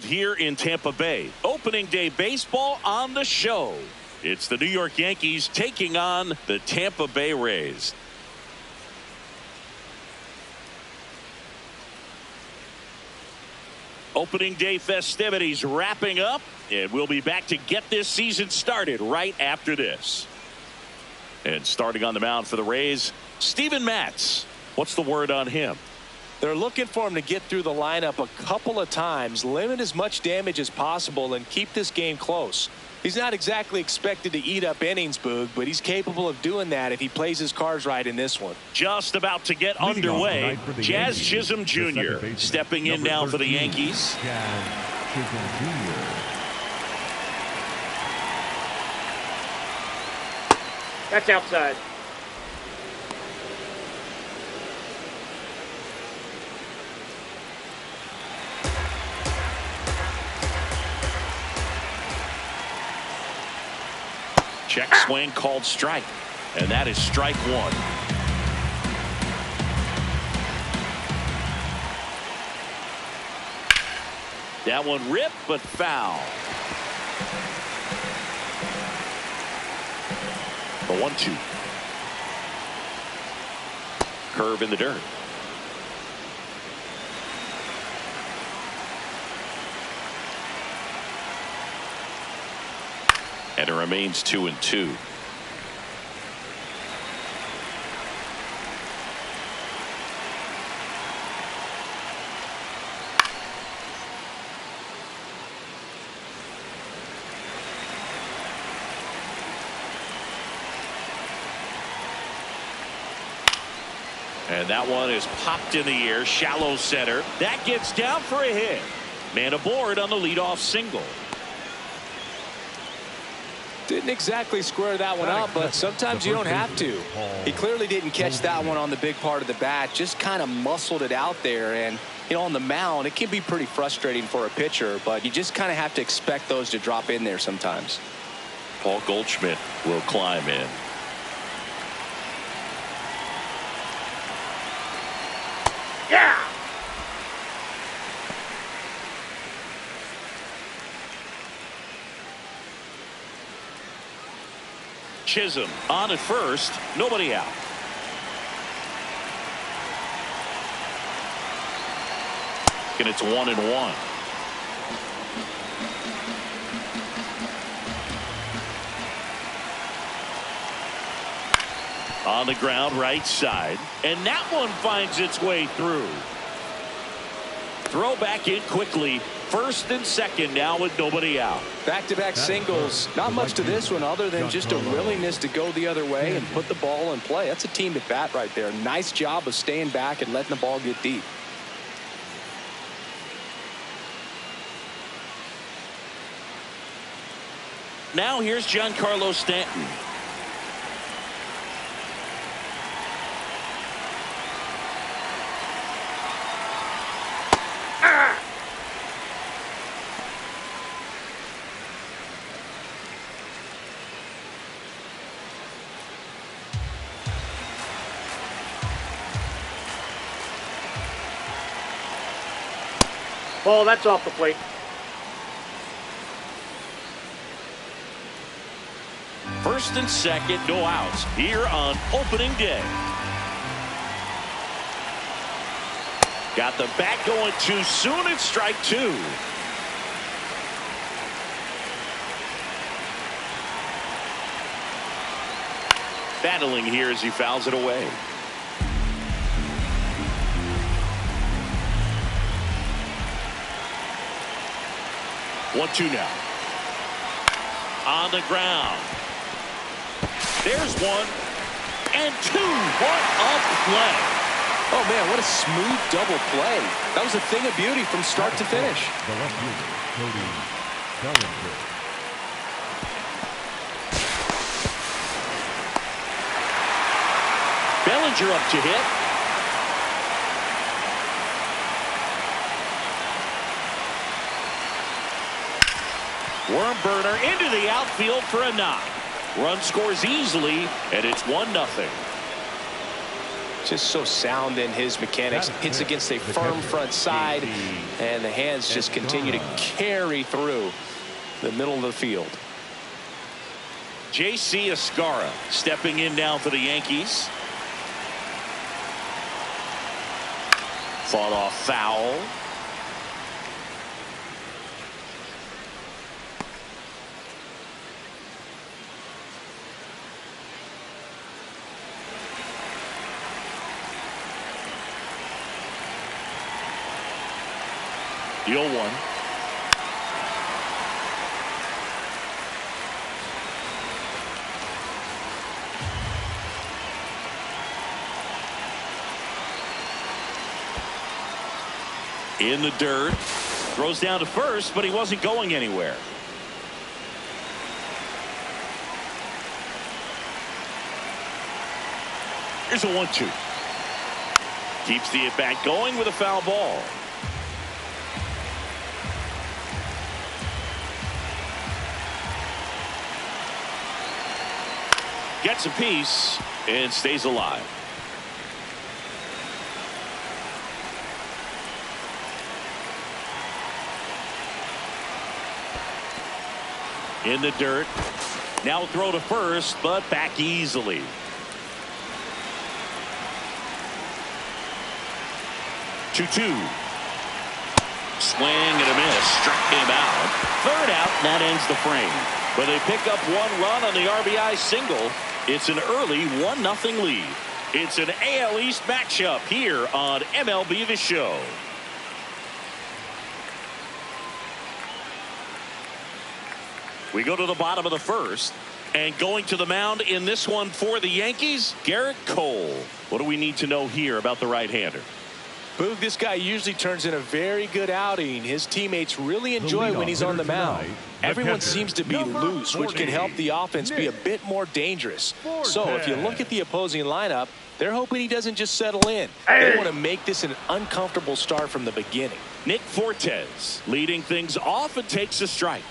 Here in Tampa Bay, opening day baseball on the show. It's the New York Yankees taking on the Tampa Bay Rays. Opening day festivities wrapping up, and we'll be back to get this season started right after this. And starting on the mound for the Rays, Steven Matz. What's the word on him? They're looking for him to get through the lineup a couple of times, limit as much damage as possible, and keep this game close. He's not exactly expected to eat up innings, Boog, but he's capable of doing that if he plays his cards right in this one. Just about to get underway. Jazz Chisholm Jr. stepping in now for the Yankees. Jazz Chisholm Jr. That's outside. Check swing called strike, and that is strike one. That one ripped but foul. The 1-2. Curve in the dirt. And it remains 2-2. And that one is popped in the air, shallow center. That gets down for a hit. Man aboard on the leadoff single. Didn't exactly square that one up, but sometimes you don't have to. He clearly didn't catch that one on the big part of the bat, just kind of muscled it out there. And, you know, on the mound, it can be pretty frustrating for a pitcher, but you just kind of have to expect those to drop in there sometimes. Paul Goldschmidt will climb in. Yeah! Chisholm on at first, nobody out. And it's 1-1. On the ground right side, and that one finds its way through. Throw back in quickly. First and second now with nobody out. Back-to-back singles. Not much to this one other than just a willingness to go the other way and put the ball in play. That's a team at bat right there. Nice job of staying back and letting the ball get deep. Now here's Giancarlo Stanton. Ball, that's off the plate. First and second, no outs here on opening day. Got the bat going too soon. It's strike two. Battling here as he fouls it away. One-two now. On the ground. There's one and two. What a play. Oh, man, what a smooth double play. That was a thing of beauty from start to finish. The left fielder, Cody Bellinger. Bellinger up to hit. Worm burner into the outfield for a knock. Run scores easily, and it's 1-0. Just so sound in his mechanics. Hits against a firm front side, and the hands just continue to carry through the middle of the field. J.C. Escara stepping in now for the Yankees. Fought off foul. The 0-1. In the dirt. Throws down to first, but he wasn't going anywhere. Here's a 1-2. Keeps the at-bat going with a foul ball. Gets a piece and stays alive. In the dirt. Now throw to first, but back easily. Two. Swing and a miss. Struck him out. Third out, and that ends the frame. But they pick up one run on the RBI single. It's an early 1-0 lead. It's an AL East matchup here on MLB The Show. We go to the bottom of the first, and going to the mound in this one for the Yankees, Garrett Cole. What do we need to know here about the right-hander? Boog, this guy usually turns in a very good outing. His teammates really enjoy when he's on the mound. Everyone seems to be loose, which can help the offense be a bit more dangerous. So if you look at the opposing lineup, they're hoping he doesn't just settle in. They want to make this an uncomfortable start from the beginning. Nick Fortes leading things off and takes a strike.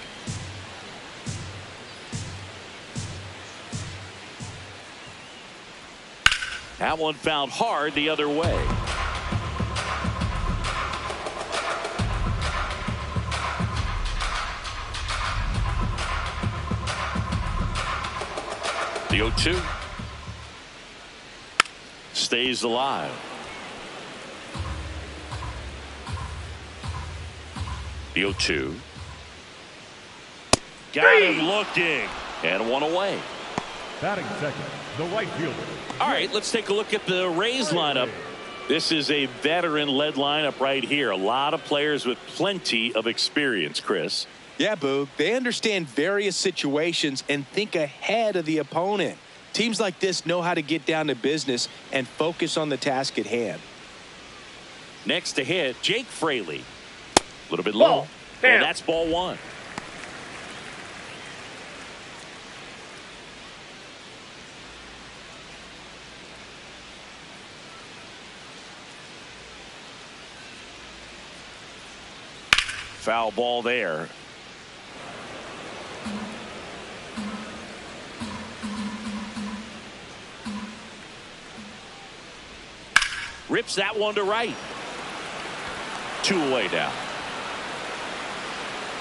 That one fouled hard the other way. The 0-2 stays alive. The 0-2 got him looking, and one away. Batting second, the right fielder. All right, let's take a look at the Rays lineup. This is a veteran-led lineup right here. A lot of players with plenty of experience, Chris. Yeah, Boog. They understand various situations and think ahead of the opponent. Teams like this know how to get down to business and focus on the task at hand. Next to hit, Jake Fraley. A little bit low. And that's ball one. Foul ball there. Rips that one to right. 2 away now.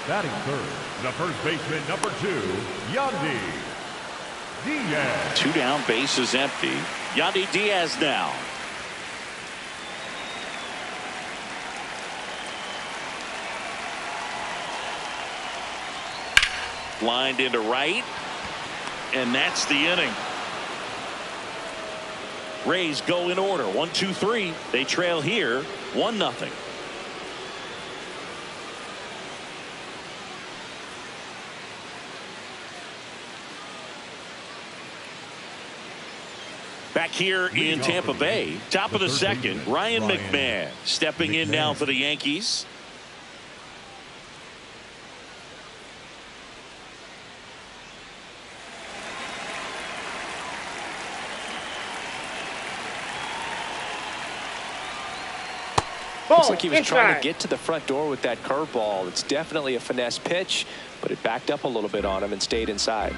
Batting third, the first baseman, number 2, Yandy Diaz. 2 down, base is empty. Yandy Diaz now. Lined into right, and that's the inning. Rays go in order. 1, 2, 3. They trail here 1-0. Back here in Tampa Bay, top of the second, Ryan McMahon stepping in now for the Yankees. Looks like he was trying to get to the front door with that curveball. It's definitely a finesse pitch, but it backed up a little bit on him and stayed inside.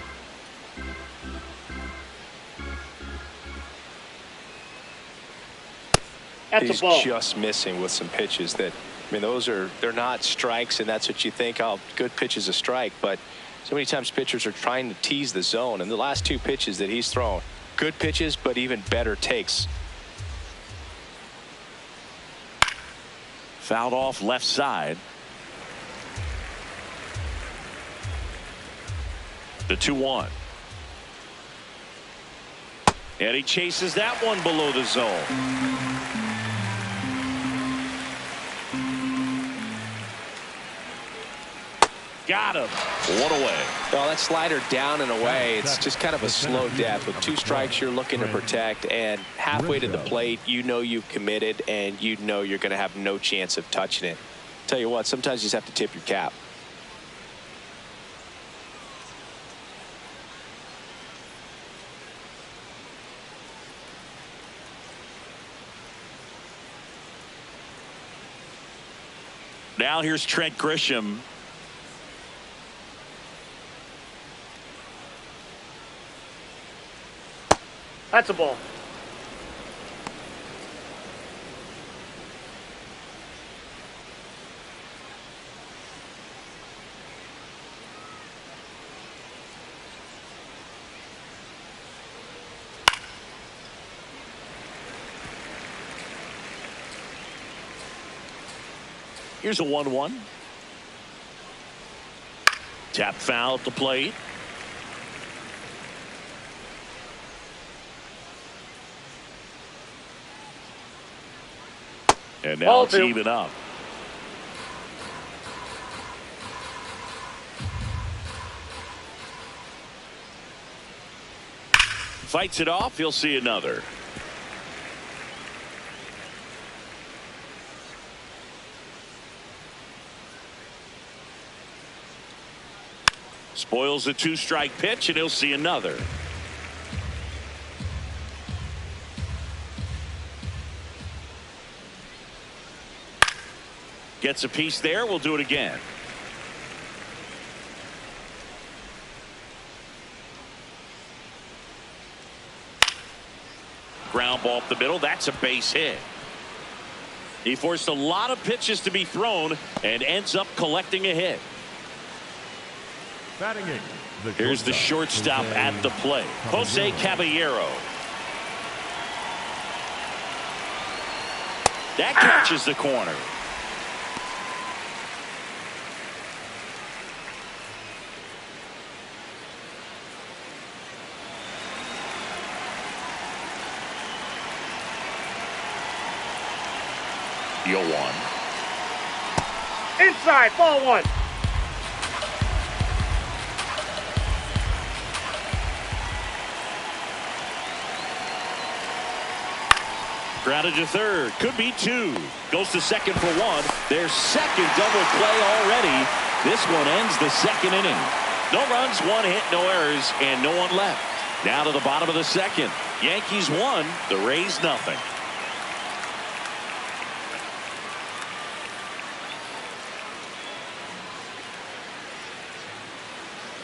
That's He's a ball. just missing with some pitches that, I mean, they're not strikes, and that's what you think, oh, good pitch is a strike. But so many times pitchers are trying to tease the zone, and the last 2 pitches that he's thrown, good pitches, but even better takes. Fouled off left side. The 2-1. And he chases that one below the zone. Got him. 1 away. Well, that slider down and away, it's just kind of a slow death. With 2 strikes, you're looking to protect, and halfway to the plate, you know you've committed, and you know you're going to have no chance of touching it. Tell you what, sometimes you just have to tip your cap. Now here's Trent Grisham. That's a ball. Here's a 1-1. Tap foul at the plate. And now Ball it's 2. even up. Fights it off. He'll see another. Spoils a 2-strike pitch, and he'll see another. Gets a piece there. We'll do it again. Ground ball up the middle. That's a base hit. He forced a lot of pitches to be thrown and ends up collecting a hit. Batting in, Here's the shortstop at the plate, Jose Caballero. That catches the corner. Yo one. Inside, ball 1. Grounded to third. Could be 2. Goes to second for 1. Their second double play already. This one ends the 2nd inning. No runs, 1 hit, no errors, and no one left. Down to the bottom of the 2nd. Yankees 1, the Rays nothing.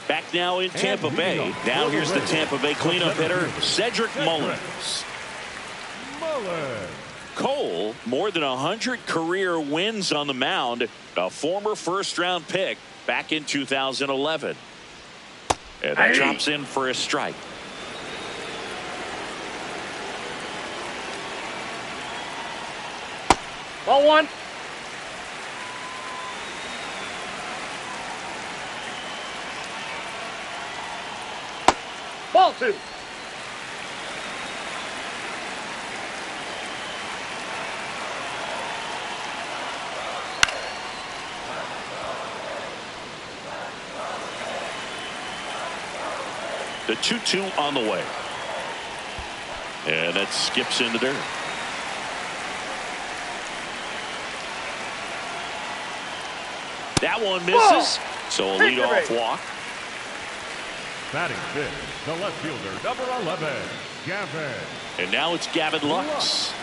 Back now in Tampa Bay. Now here's the Tampa Bay cleanup hitter, Cedric Mullins. Cole, more than 100 career wins on the mound, a former first-round pick back in 2011. And that drops in for a strike. Ball 1. Ball 2. The 2-2 on the way. And that skips in the dirt. That one misses. So a leadoff walk. Batting fifth, the left fielder, number 11, Gavin. And now it's Gavin Lux.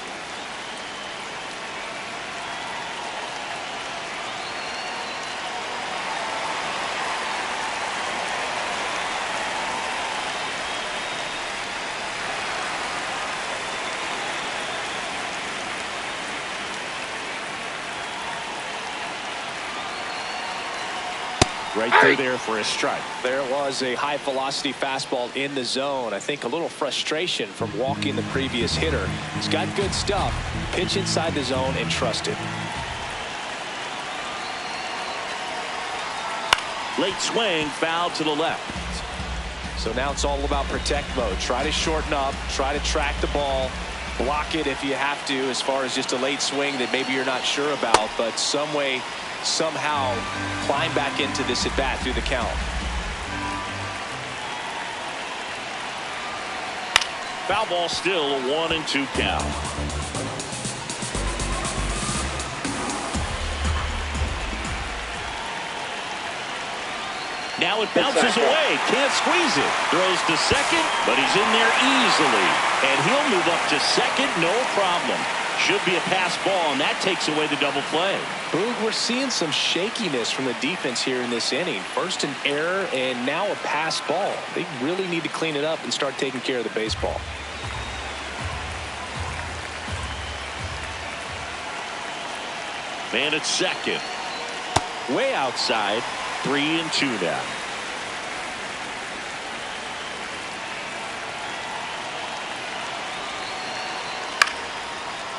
right through there for a strike. There was a high velocity fastball in the zone. I think a little frustration from walking the previous hitter. He's got good stuff. Pitch inside the zone and trust it. Late swing, foul to the left. So now it's all about protect mode. Try to shorten up, try to track the ball, block it if you have to, as far as just a late swing that maybe you're not sure about, but some way, somehow climb back into this at bat through the count. Foul ball, still a 1-2 count. Now it bounces away. Can't squeeze it. Throws to second, but he's in there easily. And he'll move up to second, no problem. Should be a pass ball, and that takes away the double play. Boog, we're seeing some shakiness from the defense here in this inning. First an error, and now a pass ball. They really need to clean it up and start taking care of the baseball. Man at second. Way outside. 3-2 now.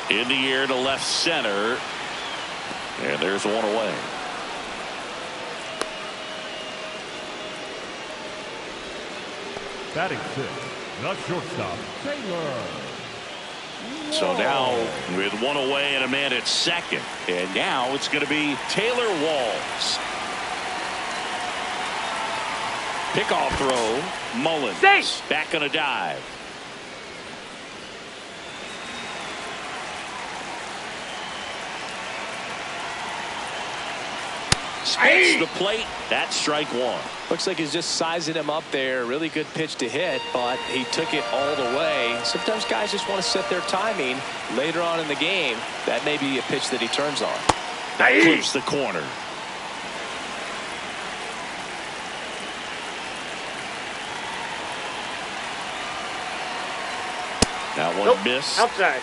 In the air to left center. And there's one away. Batting sixth, the shortstop, Taylor. So now with one away and a man at second. And now it's going to be Taylor Walls. Pickoff throw. Mullins Safe. back on a dive. Spits the plate. That's strike one. Looks like he's just sizing him up there. Really good pitch to hit, but he took it all the way. Sometimes guys just want to set their timing later on in the game. That may be a pitch that he turns on. That clips the corner. That one missed. Outside.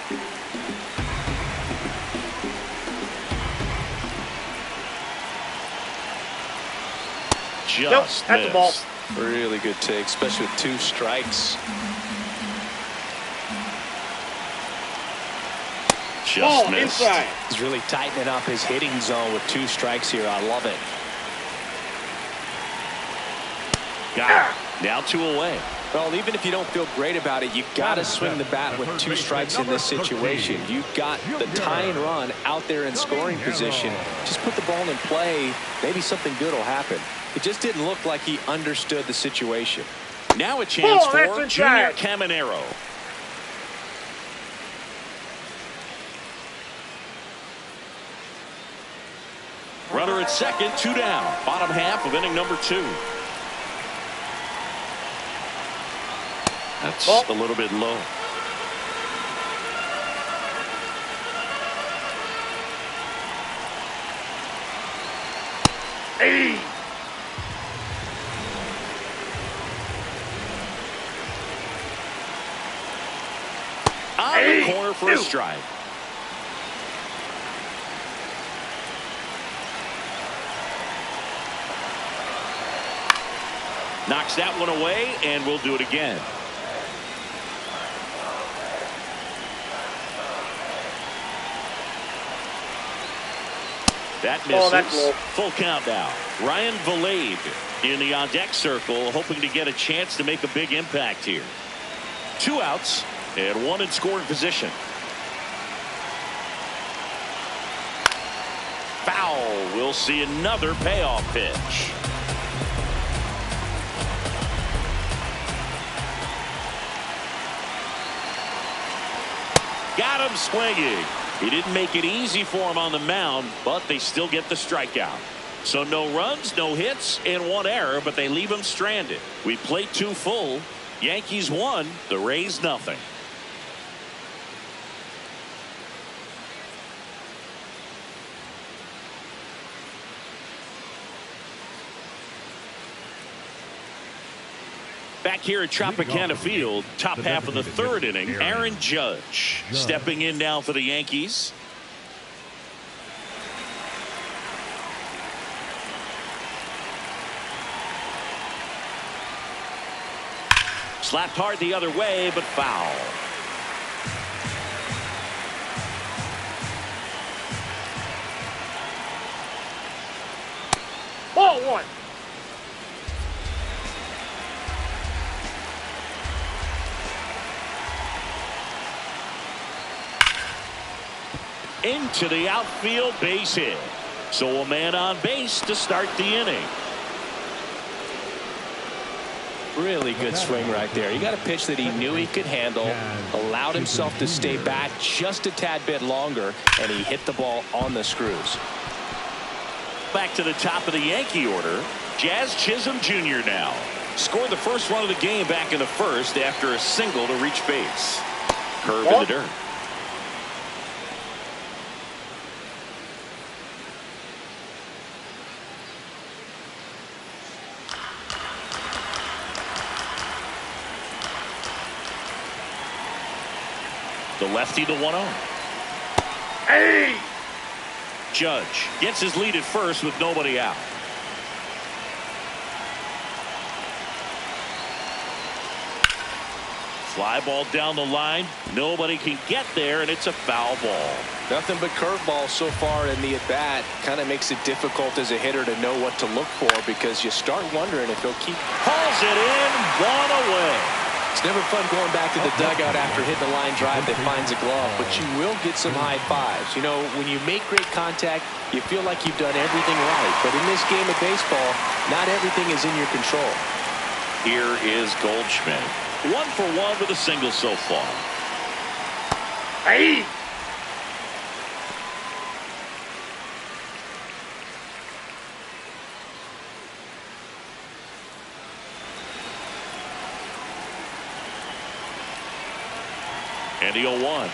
Just that's a ball. missed. Really good take, especially with 2 strikes. Just Ball missed. inside. He's really tightening up his hitting zone with 2 strikes here. I love it. Got it. Now 2 away. Well, even if you don't feel great about it, you got to swing the bat with 2 strikes in this situation. You've got the tying run out there in scoring position. Just put the ball in play. Maybe something good will happen. It just didn't look like he understood the situation. Now a chance for that's Junior inside. Caminero. Runner at second, 2 down. Bottom half of inning number 2. That's a little bit low. Hey. On the corner for a strike. Knocks that one away, and we'll do it again. That misses. That's low. Full count now. Ryan Valade in the on-deck circle, hoping to get a chance to make a big impact here. 2 outs and 1 in scoring position. Foul. We'll see another payoff pitch. Got him swinging. He didn't make it easy for him on the mound, but they still get the strikeout. So no runs, no hits, and 1 error, but they leave him stranded. We played 2 full. Yankees 1, the Rays nothing. Back here at Tropicana Field, top half of the 3rd inning, Aaron Judge stepping in now for the Yankees. Slapped hard the other way, but foul. Ball one. Into the outfield, base hit. So a man on base to start the inning. Really good swing right there. He got a pitch that he knew he could handle, allowed himself to stay back just a tad bit longer, and he hit the ball on the screws. Back to the top of the Yankee order, Jazz Chisholm Jr. now. Scored the first run of the game back in the first after a single to reach base. Curve in the dirt. The lefty, the 1-0. Hey! Judge gets his lead at first with nobody out. Fly ball down the line. Nobody can get there, and it's a foul ball. Nothing but curveball so far in the at-bat. Kind of makes it difficult as a hitter to know what to look for because you start wondering if he'll keep. Hauls it in, one away. It's never fun going back to the dugout after hitting a line drive that finds a glove, but you will get some high fives. You know, when you make great contact, you feel like you've done everything right. But in this game of baseball, not everything is in your control. Here is Goldschmidt. 1 for 1 with a single so far. Hey! And the 0-1.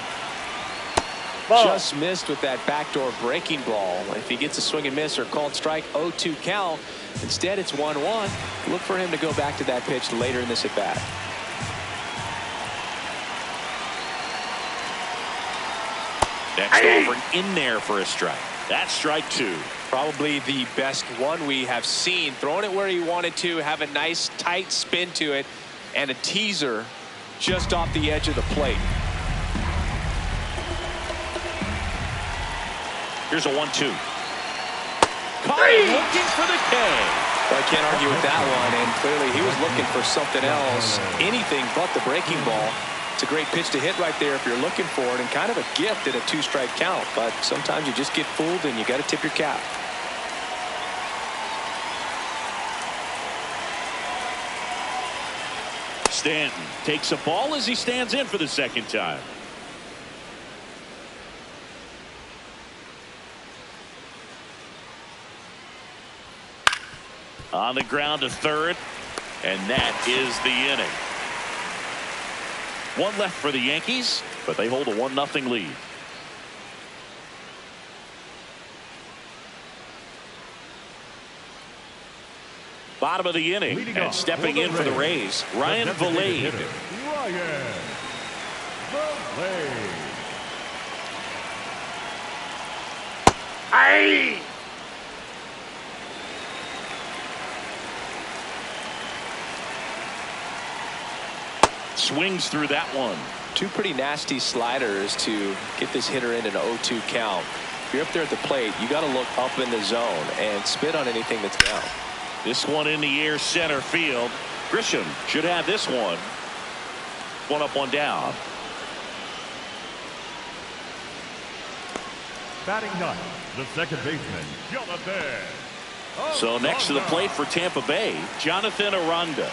Ball. Just missed with that backdoor breaking ball. If he gets a swing and miss or called strike, 0-2 count. Instead, it's 1-1. Look for him to go back to that pitch later in this at bat. Next over in there for a strike. That's strike 2. Probably the best one we have seen. Throwing it where he wanted to, have a nice tight spin to it, and a teaser just off the edge of the plate. Here's a 1-2. Caught it, looking for the K. Well, I can't argue with that one, and clearly he was looking for something else, anything but the breaking ball. It's a great pitch to hit right there if you're looking for it, and kind of a gift at a 2-strike count, but sometimes you just get fooled and you got to tip your cap. Stanton takes a ball as he stands in for the second time. On the ground to third, and that is the inning. One left for the Yankees, but they hold a 1-0 lead. Bottom of the inning, and stepping in for the Rays, Ryan Vilade. Ryan Vilade. Hey! Swings through that one. Two pretty nasty sliders to get this hitter in an 0-2 count. If you're up there at the plate, you got to look up in the zone and spit on anything that's down. This one in the air, center field. Grisham should have this one. One up, one down. Batting ninth, the second baseman, Jonathan. So next to the plate for Tampa Bay, Jonathan Aranda.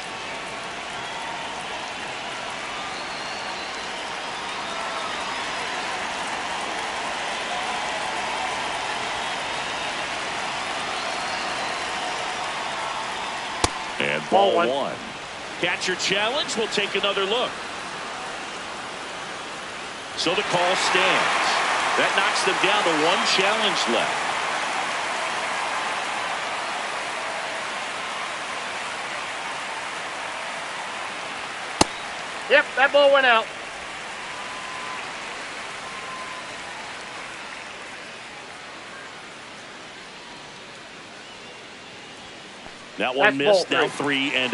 And ball one. Catcher challenge. We'll take another look. So the call stands. That knocks them down to one challenge left. Yep, that ball went out. That one missed. Now 3-0.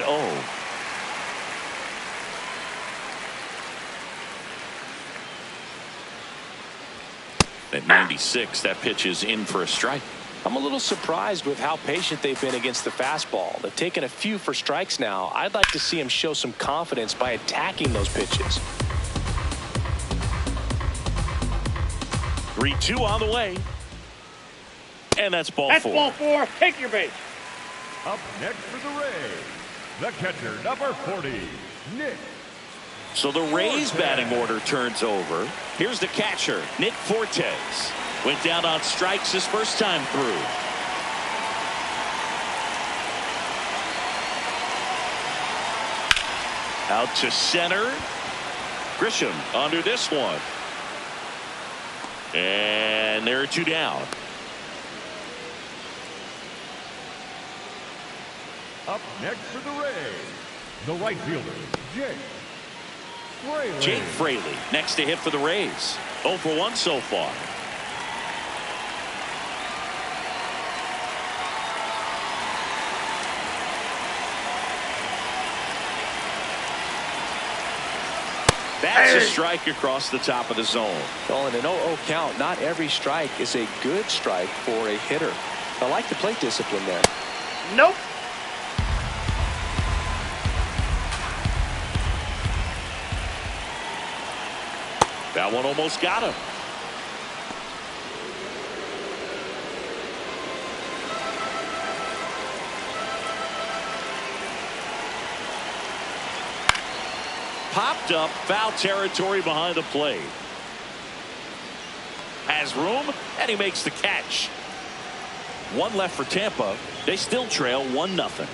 At 96, that pitch is in for a strike. I'm a little surprised with how patient they've been against the fastball. They've taken a few for strikes now. I'd like to see him show some confidence by attacking those pitches. 3-2 on the way. And that's ball That's four. ball four. Take your base. Up next for the Rays, the catcher, number 40, Nick. So the Rays batting order turns over. Here's the catcher, Nick Fortes. Went down on strikes his first time through. Out to center. Grisham under this one. And there are two down. Up next for the Rays, the right fielder, Jake Fraley. Jake Fraley next to hit for the Rays. 0 for 1 so far. That's a strike across the top of the zone. Well, in an 0-0 count, not every strike is a good strike for a hitter. I like the plate discipline there. Nope. That one almost got him. Popped up, foul territory behind the plate. Has room, and he makes the catch. One left for Tampa. They still trail 1-0.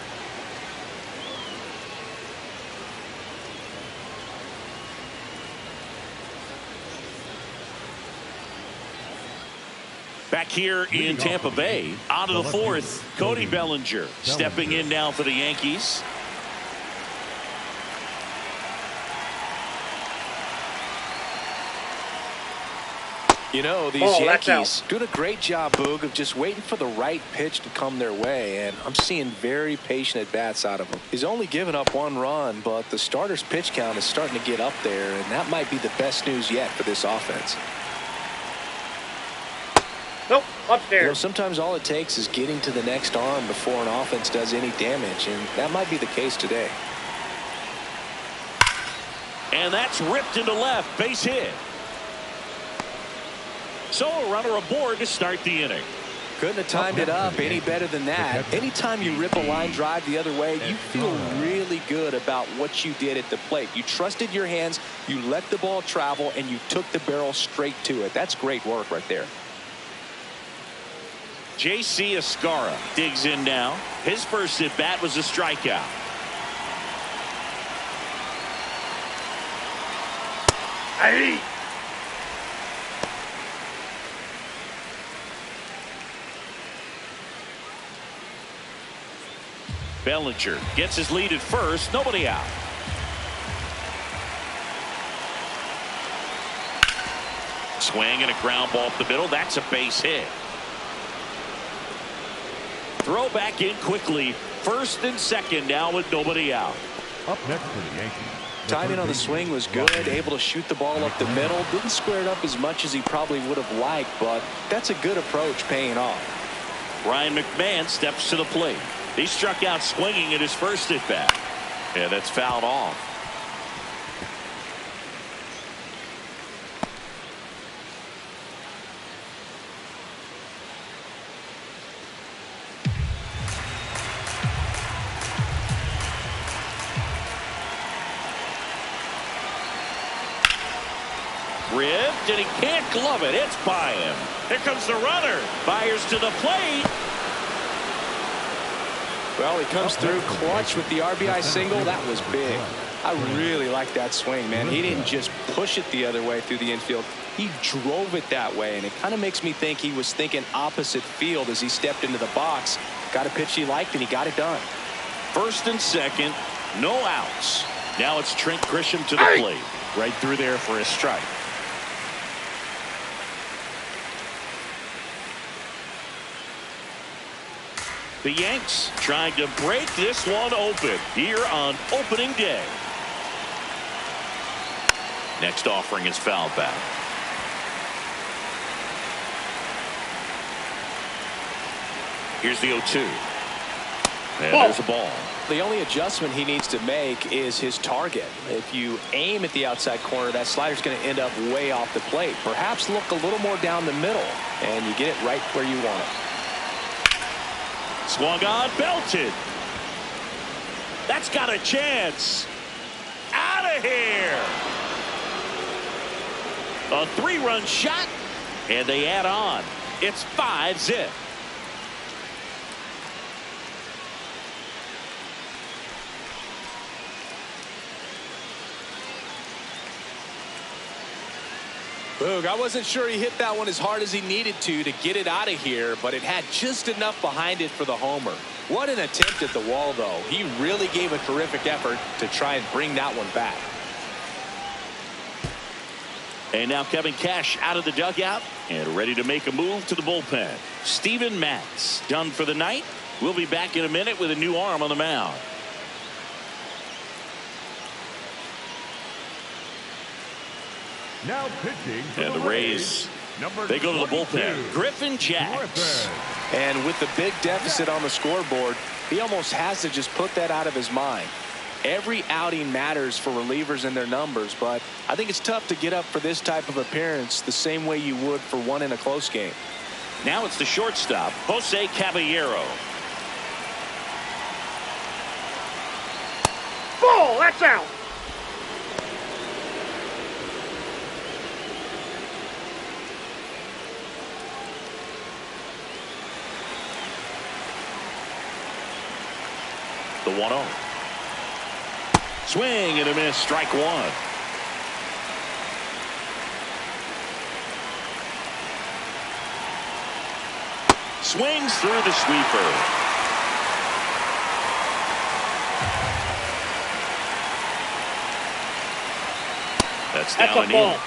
Back here in Tampa Bay, out of the fourth, Cody Bellinger stepping in now for the Yankees. You know, these Yankees doing a great job, Boog, of just waiting for the right pitch to come their way, and I'm seeing very patient at-bats out of him. He's only given up 1 run, but the starter's pitch count is starting to get up there, and that might be the best news yet for this offense. Nope, upstairs. You know, sometimes all it takes is getting to the next arm before an offense does any damage, and that might be the case today. And that's ripped into left, base hit. So a runner aboard to start the inning. Couldn't have timed it up any better than that. Anytime you rip a line drive the other way, you feel really good about what you did at the plate. You trusted your hands, you let the ball travel, and you took the barrel straight to it. That's great work right there. J.C. Escara digs in now. His first at bat was a strikeout. Hey. Bellinger gets his lead at first. Nobody out. Swing and a ground ball up the middle. That's a base hit. Throw back in quickly. First and second now with nobody out. Up next for the Yankees. Timing on the swing was good. Able to shoot the ball up the middle. Didn't square it up as much as he probably would have liked, but that's a good approach paying off. Ryan McMahon steps to the plate. He struck out swinging at his first at bat. Yeah, that's fouled off. Ripped, and he can't glove it. It's by him. Here comes the runner. Fires to the plate. Well, he comes through clutch with the RBI single. That was big. I really like that swing, man. He didn't just push it the other way through the infield. He drove it that way, and it kind of makes me think he was thinking opposite field as he stepped into the box. Got a pitch he liked, and he got it done. First and second, no outs. Now it's Trent Grisham to the plate. Right through there for a strike. The Yanks trying to break this one open here on opening day. Next offering is fouled back. Here's the 0-2. And there's a ball. The only adjustment he needs to make is his target. If you aim at the outside corner, that slider's going to end up way off the plate. Perhaps look a little more down the middle, and you get it right where you want it. Swung on, belted. That's got a chance. Out of here. A 3-run shot, and they add on. It's 5-zip. Boog, I wasn't sure he hit that one as hard as he needed to get it out of here, but it had just enough behind it for the homer. What an attempt at the wall, though. He really gave a terrific effort to try and bring that one back. And now Kevin Cash out of the dugout and ready to make a move to the bullpen. Steven Matz done for the night. We'll be back in a minute with a new arm on the mound. Now pitching for And the Rays, they go to the bullpen. Griffin Jax. And with the big deficit on the scoreboard, he almost has to just put that out of his mind. Every outing matters for relievers and their numbers, but I think it's tough to get up for this type of appearance the same way you would for one in a close game. Now it's the shortstop, Jose Caballero. Ball, that's out. The 1-0. Swing and a miss, strike one. Swings through the sweeper. That's down a and ball. in.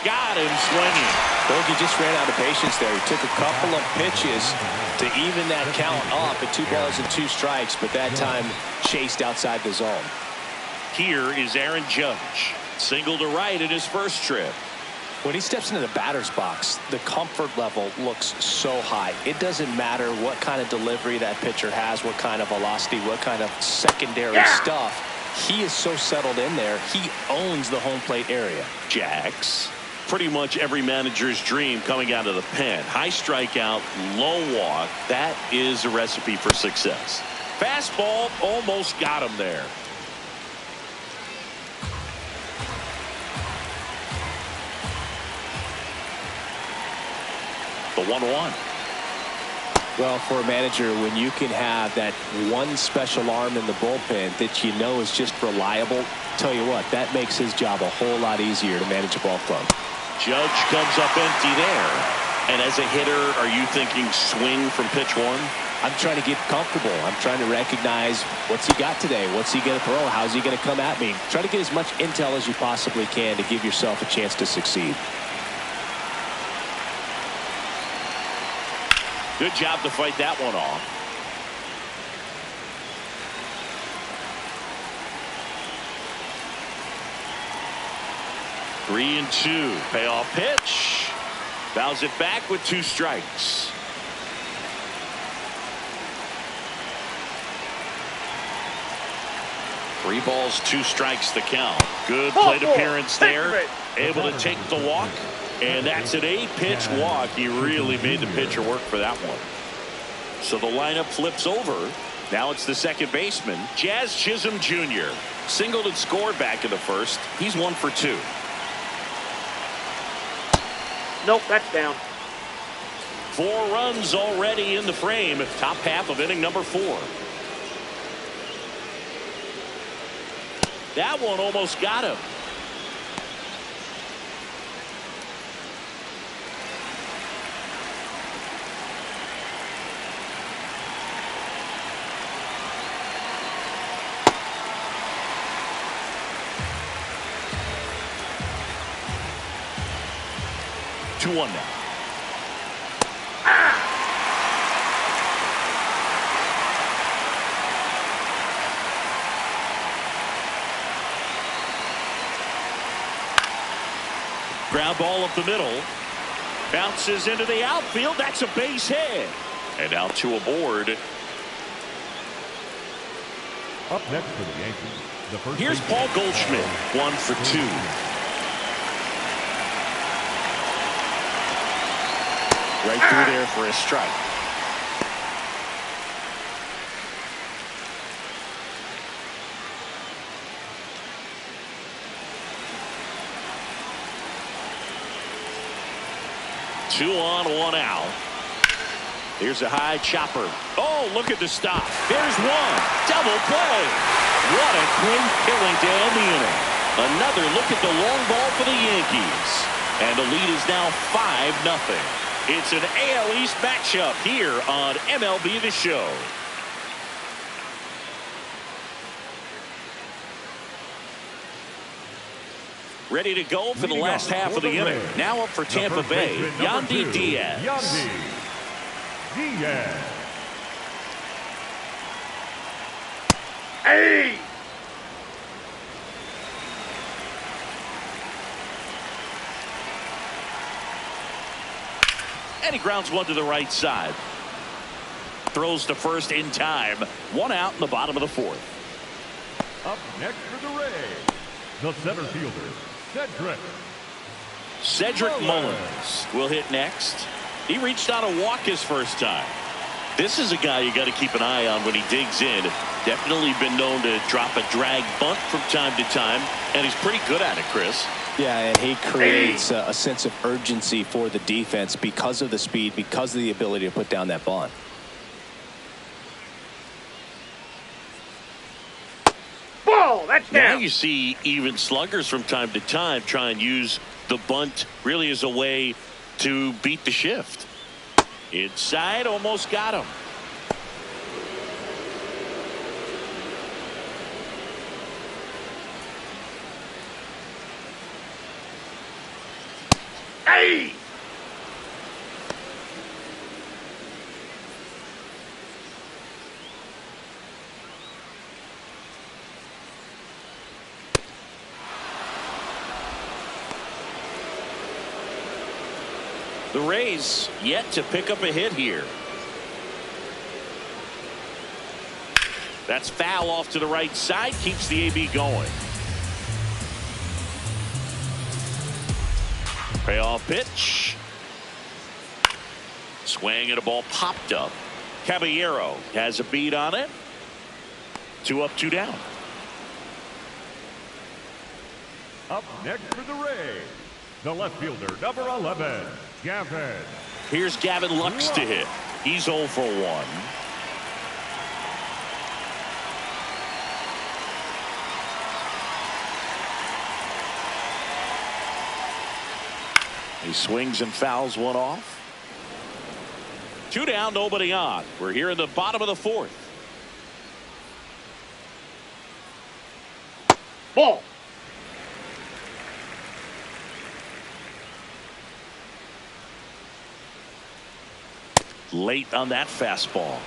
Got him swinging. Bogey just ran out of patience there. He took a couple of pitches to even that count up at 2 balls and 2 strikes, but that time chased outside the zone. Here is Aaron Judge. Single to right in his first trip. When he steps into the batter's box, the comfort level looks so high. It doesn't matter what kind of delivery that pitcher has, what kind of velocity, what kind of secondary stuff. He is so settled in there. He owns the home plate area. Jax. Pretty much every manager's dream coming out of the pen. High strikeout, low walk. That is a recipe for success. Fastball almost got him there. The 1-1. Well, for a manager, when you can have that one special arm in the bullpen that you know is just reliable, tell you what, that makes his job a whole lot easier to manage a ball club. Judge comes up empty there. And as a hitter, are you thinking swing from pitch one? I'm trying to get comfortable. I'm trying to recognize what's he got today. What's he going to throw? How's he going to come at me? Try to get as much intel as you possibly can to give yourself a chance to succeed. Good job to fight that one off. Three and two. Payoff pitch. Fouls it back with 2 strikes. Three balls, 2 strikes the count. Good plate appearance there. Able to take the walk. And that's an 8-pitch walk. He really made the pitcher work for that one. So the lineup flips over. Now it's the second baseman, Jazz Chisholm Jr. Singled and scored back in the first. He's 1 for 2. Nope, that's down. 4 runs already in the frame. Top half of inning number 4. That one almost got him. One now. Ground ball up the middle. Bounces into the outfield. That's a base hit. And out to a board. Up next for the Yankees, the first Here's Paul Goldschmidt, 1 for 2. Right through there for a strike. Two on, one out. Here's a high chopper. Oh, look at the stop. There's one. Double play. What a great killing to end the inning. Another look at the long ball for the Yankees. And the lead is now 5-0. It's an AL East matchup here on MLB The Show. Ready to go for the last half of the inning. Now up for Tampa Bay, Yandy Diaz. Yandy Diaz. Hey! And he grounds one to the right side. Throws to first in time. One out in the bottom of the fourth. Up next for the Rays, the center fielder, Cedric Mullins will hit next. He reached out a walk his first time. This is a guy you got to keep an eye on when he digs in. Definitely been known to drop a drag bunt from time to time, and he's pretty good at it, Chris. Yeah, and he creates a sense of urgency for the defense because of the speed, because of the ability to put down that bunt. Ball, that's Now down. you see even sluggers from time to time try and use the bunt really as a way to beat the shift. Inside, almost got him. Hey! The Rays yet to pick up a hit here. That's foul off to the right side. Keeps the AB going. Payoff pitch. Swing and a ball popped up. Caballero has a beat on it. 2 up, 2 down. Up next for the Rays, the left fielder, number 11, Gavin. Here's Gavin Lux to hit. He's 0 for 1. He swings and fouls one off. 2 down, nobody on. We're here in the bottom of the fourth. Ball. Late on that fastball.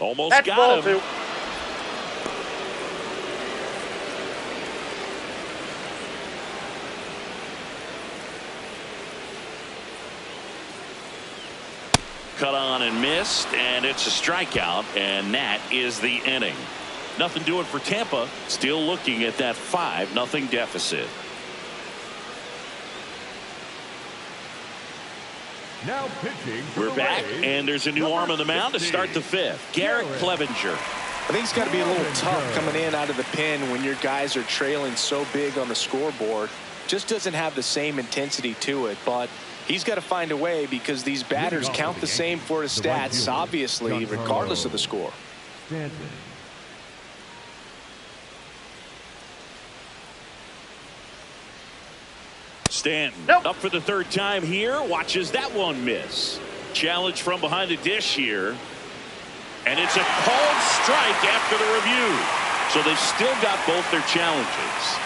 Almost That's got ball him. 2. Cut on and missed, and it's a strikeout, and that is the inning. Nothing doing for Tampa. Still looking at that 5-0 deficit. Now pitching for We're the back, Rays, and there's a new number arm on the mound to 60, start the fifth. Garrett Clevenger. I think it's got to be a little tough coming in out of the pen when your guys are trailing so big on the scoreboard. Just doesn't have the same intensity to it, but he's got to find a way because these batters count the same for his stats, obviously, regardless of the score. Stanton. Stanton Nope. up for the third time here. Watches that one miss. Challenge from behind the dish here. And it's a called strike after the review. So they've still got both their challenges.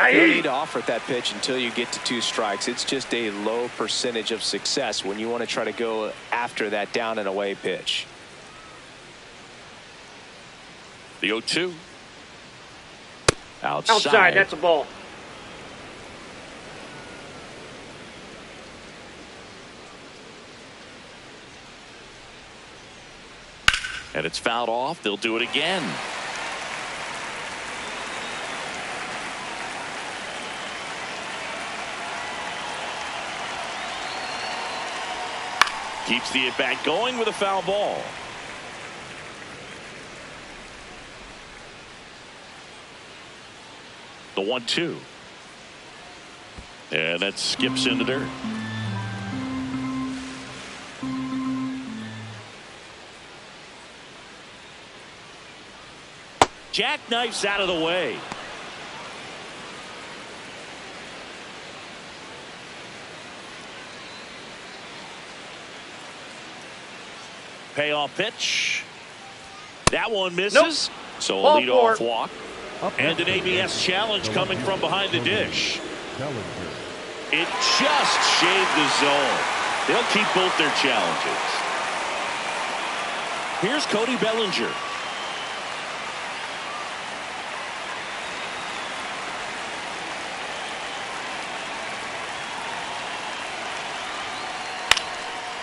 You don't need to offer at that pitch until you get to 2 strikes. It's just a low percentage of success when you want to try to go after that down and away pitch. The 0-2. Outside, that's a ball. And it's fouled off. They'll do it again. Keeps the at-bat going with a foul ball. The 1-2. And that skips into dirt. Jackknifes out of the way. Payoff pitch. That one misses. Nope. So a Ball leadoff four. walk. And an ABS challenge coming from behind the dish. It just shaved the zone. They'll keep both their challenges. Here's Cody Bellinger.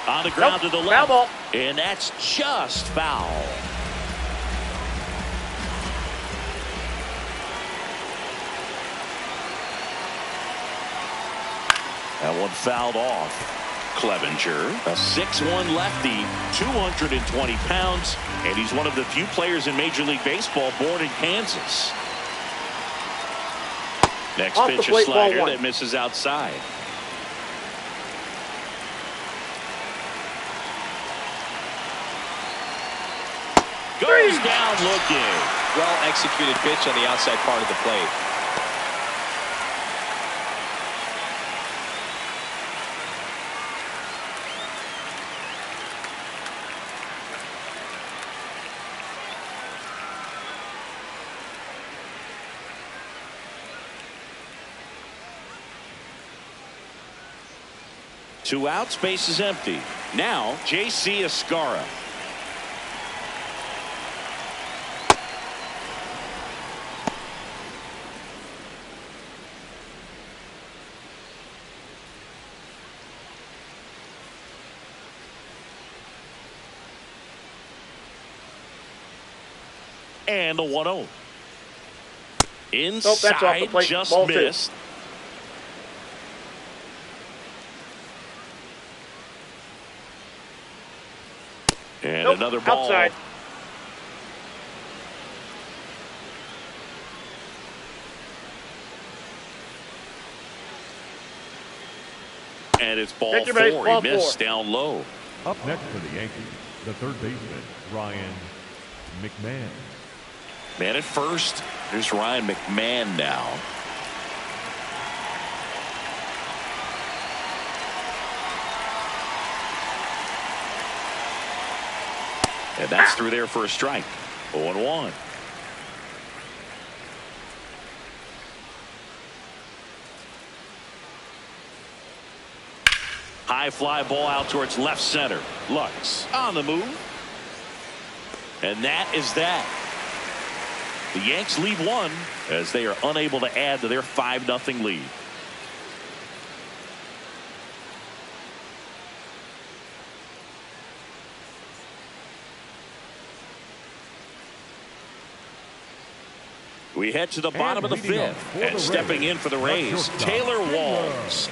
On the ground to the left. Foul ball. And that's just foul. That one fouled off. Clevenger, a 6'1" lefty, 220 pounds, and he's one of the few players in Major League Baseball born in Kansas. Next Off the pitch, a plate, ball slider one. that misses outside. Goes down looking. Well executed pitch on the outside part of the plate. Two outs, base is empty. Now J.C. Escara. And the 1-0. Inside, that's off the plate. just Ball two. missed. And Nope, another ball. outside. And it's ball Catcher base, 4. ball He missed four. down low. Up next for the Yankees, the third baseman, Ryan McMahon. Man at first. Here's Ryan McMahon now. And that's through there for a strike. 0-1. High fly ball out towards left center. Lux on the move. And that is that. The Yanks lead one as they are unable to add to their 5-0 lead. We head to the bottom of the fifth, and stepping in for the Rays, Taylor Walls.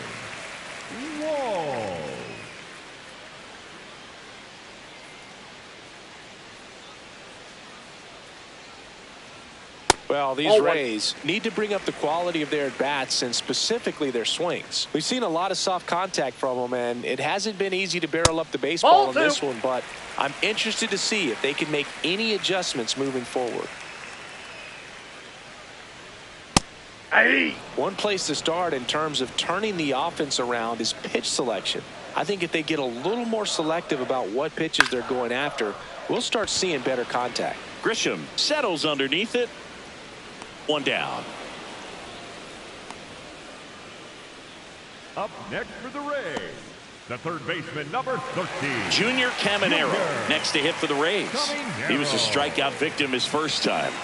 Well, these Rays need to bring up the quality of their at-bats and specifically their swings. We've seen a lot of soft contact from them, and it hasn't been easy to barrel up the baseball in this one, but I'm interested to see if they can make any adjustments moving forward. One place to start in terms of turning the offense around is pitch selection. I think if they get a little more selective about what pitches they're going after, we'll start seeing better contact. Grisham settles underneath it. One down. Up next for the Rays, the third baseman, number 13. Junior Caminero next to hit for the Rays. He was a strikeout victim his first time.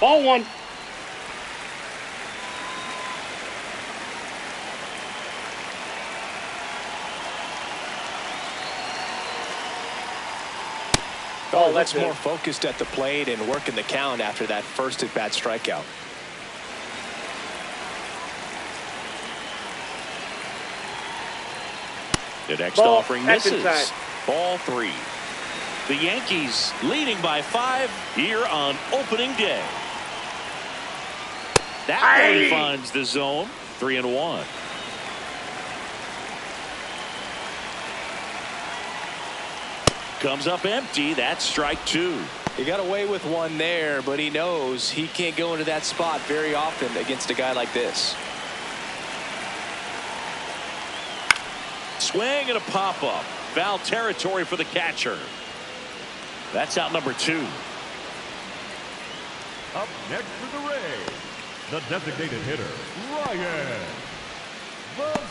Ball one. Oh, looks more focused at the plate and working the count after that first at-bat strikeout. The next Ball, offering that's misses. inside. Ball 3. The Yankees leading by 5 here on opening day. That one finds the zone. 3-1. Comes up empty. That's strike 2. He got away with one there, but he knows he can't go into that spot very often against a guy like this. Swing and a pop-up. Foul territory for the catcher. That's out number 2. Up next for the Rays, the designated hitter, Ryan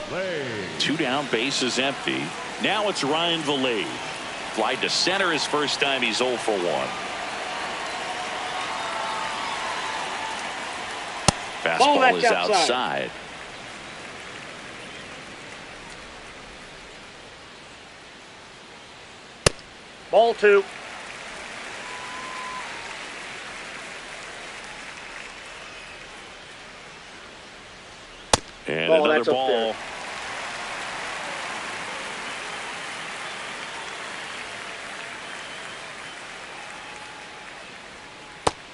Vallee. 2 down, bases empty. Now it's Ryan Vallee. Fly to center his first time. He's 0 for 1. Fastball is outside. Ball 2. And another ball.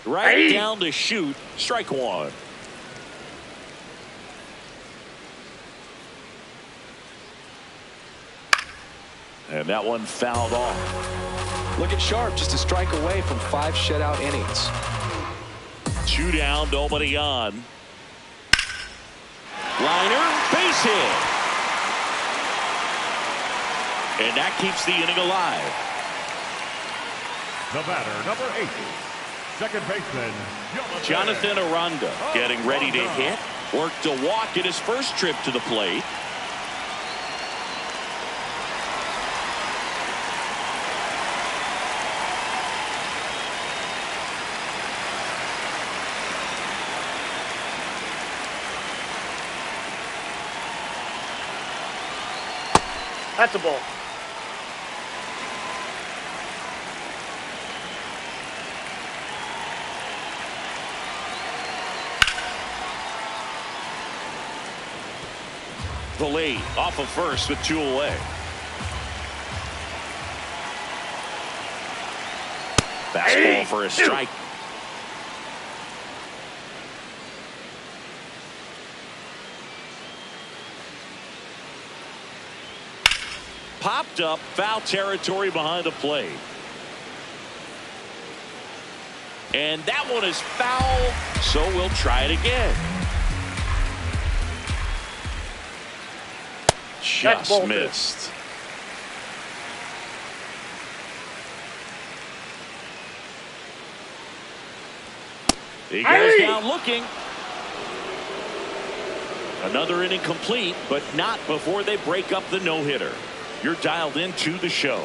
Right down to shoot. Strike 1. And that one fouled off. Looking sharp, just a strike away from 5 shutout innings. 2 down, nobody on. Liner, base hit. And that keeps the inning alive. The batter, number 8, second baseman, Jonathan Aranda getting ready to hit. Worked a walk in his first trip to the plate. That's a ball. Vallee off of first with 2 away. Fastball for a strike. Popped up, foul territory behind the plate. And that one is foul, so we'll try it again. Just missed. He goes down looking. Another inning complete, but not before they break up the no-hitter. You're dialed into the show.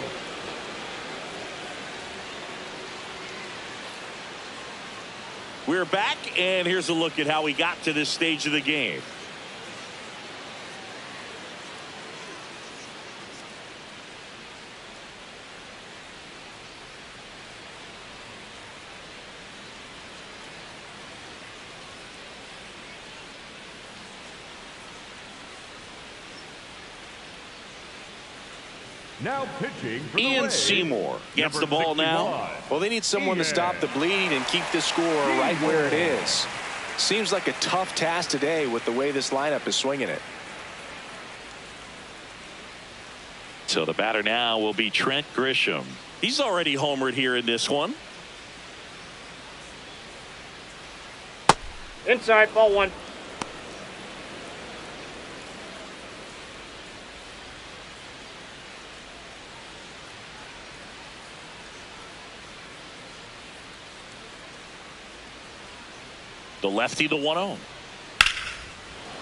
We're back, and here's a look at how we got to this stage of the game. Now pitching for the Ian Rays, Seymour gets the ball now. Well, they need someone to stop the bleed and keep the score right where it is. Seems like a tough task today with the way this lineup is swinging it. So the batter now will be Trent Grisham. He's already homered here in this one. Inside, ball 1. The lefty, the 1-0.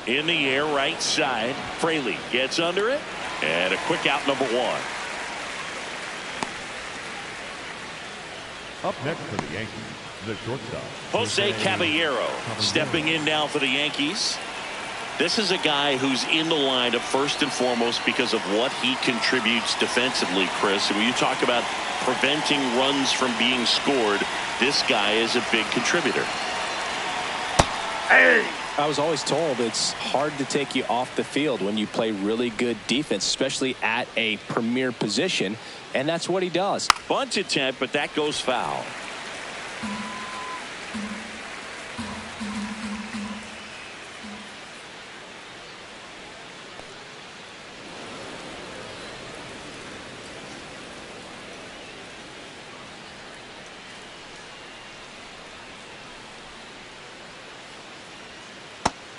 In the air, right side. Fraley gets under it. And a quick out, number 1. Up next for the Yankees, the shortstop, Jose Caballero stepping in now for the Yankees. This is a guy who's in the lineup first and foremost because of what he contributes defensively, Chris. And when you talk about preventing runs from being scored, this guy is a big contributor. Hey! I was always told it's hard to take you off the field when you play really good defense, especially at a premier position, and that's what he does. Bunt attempt, but that goes foul.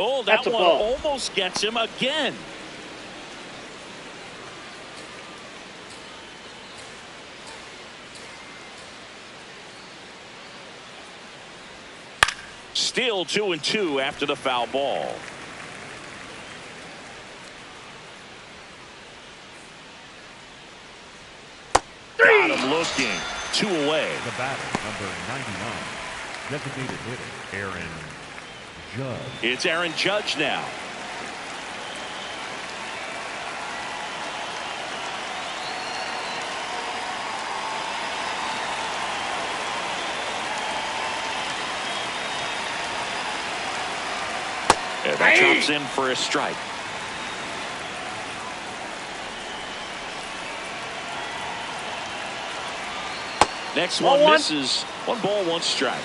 Oh, that one almost gets him again. Still 2-2 after the foul ball. Got him looking. 2 away. The batter, number 99, designated hitter, Aaron Judge. It's Aaron Judge now. And that drops in for a strike. Next one misses. 1 ball, 1 strike.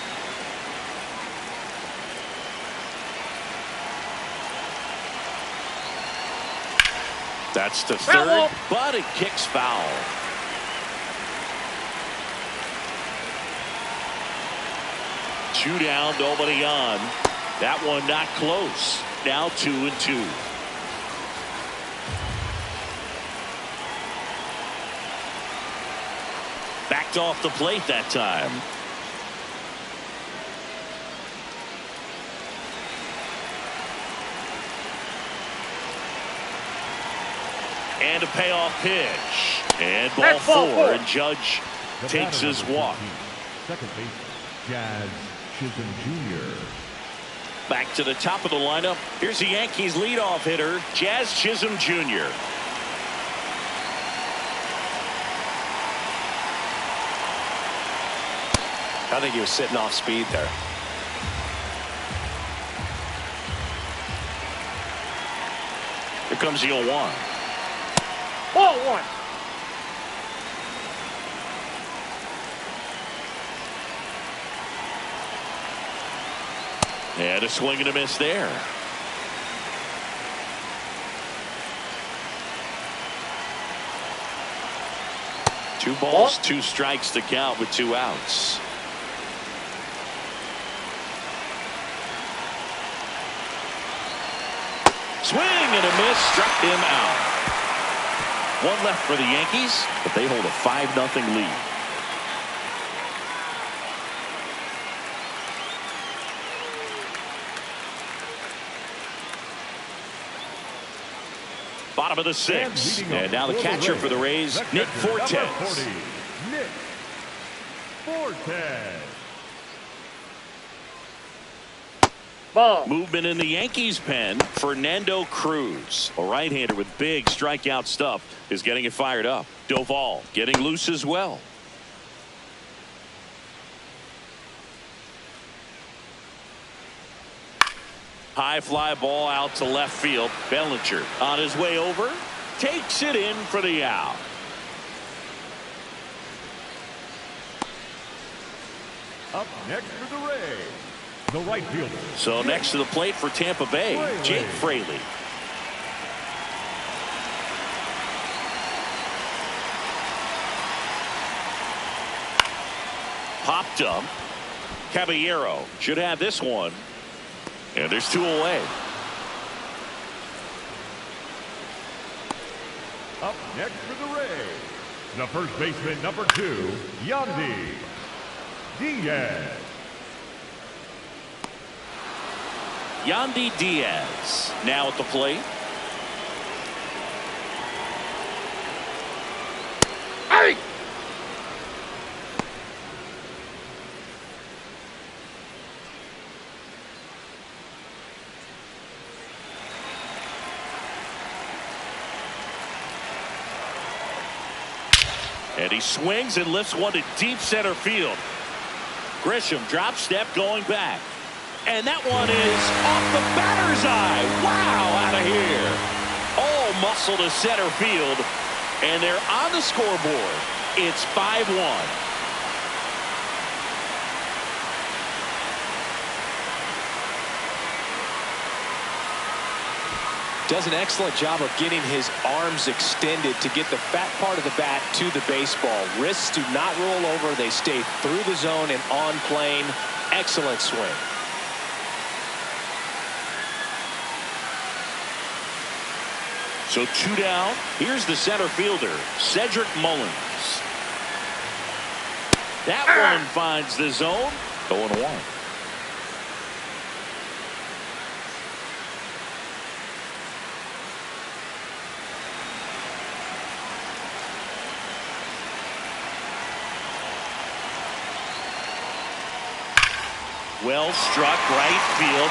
That's to third, but it kicks foul. Two down, nobody on. That one not close. Now 2-2. Backed off the plate that time. And a payoff pitch. And ball 4. And Judge takes his walk. Second base, Jazz Chisholm Jr. Back to the top of the lineup. Here's the Yankees leadoff hitter, Jazz Chisholm Jr. I think he was sitting off speed there. Here comes the 0-1. Ball 1. And a swing and a miss there. Two balls, 2 strikes to count with 2 outs. Swing and a miss, struck him out. 1 left for the Yankees, but they hold a 5-0 lead. Bottom of the 6th, and now the catcher for the Rays, Nick Fortes. Nick Fortes. Ball. Movement in the Yankees pen. Fernando Cruz, a right-hander with big strikeout stuff, is getting it fired up. Doval getting loose as well. High fly ball out to left field. Bellinger on his way over, takes it in for the out. Up next for the Rays, the right fielder. So next to the plate for Tampa Bay, Jake Fraley. Popped up. Caballero should have this one. And there's 2 away. Up next for the Rays, the first baseman, number 2, Yandy Diaz. Yandy Diaz now at the plate. Hey! And he swings and lifts one to deep center field. Grisham drop step going back. And that one is off the batter's eye. Wow, out of here. All muscle to center field. And they're on the scoreboard. It's 5-1. Does an excellent job of getting his arms extended to get the fat part of the bat to the baseball. Wrists do not roll over. They stay through the zone and on plane. Excellent swing. So 2 down. Here's the center fielder, Cedric Mullins. That one finds the zone. 0-1. Well struck right field.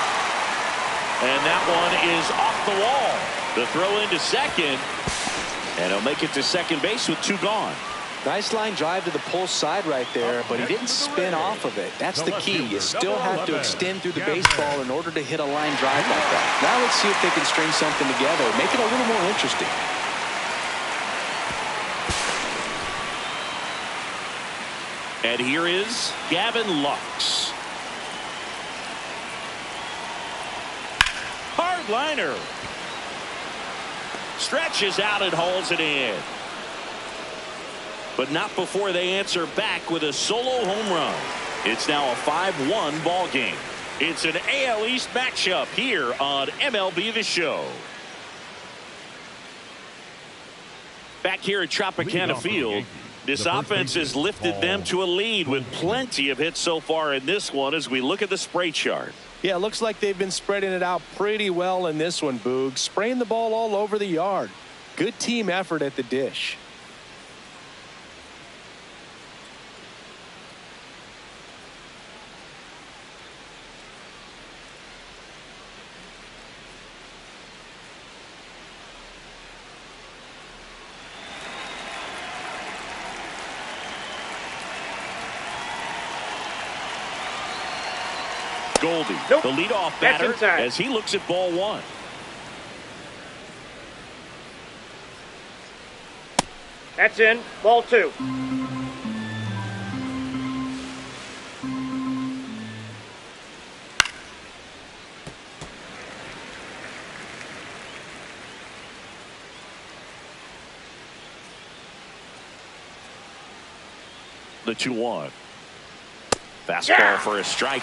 And that one is off the wall. The throw into second. And he'll make it to second base with 2 gone. Nice line drive to the pull side right there, but he didn't spin off of it. That's the key. You still have to extend through the baseball in order to hit a line drive like that. Now let's see if they can string something together. Make it a little more interesting. And here is Gavin Lux. Hard liner. Stretches out and hauls it in. But not before they answer back with a solo home run. It's now a 5-1 ball game. It's an AL East matchup here on MLB The Show. Back here at Tropicana Field, this offense has lifted them to a lead with plenty of hits so far in this one as we look at the spray chart. Yeah, it looks like they've been spreading it out pretty well in this one, Boog. Spraying the ball all over the yard. Good team effort at the dish. Goldie, nope. The leadoff batter, as he looks at ball 1. That's in. Ball 2. The 2-1. Fastball for a strike.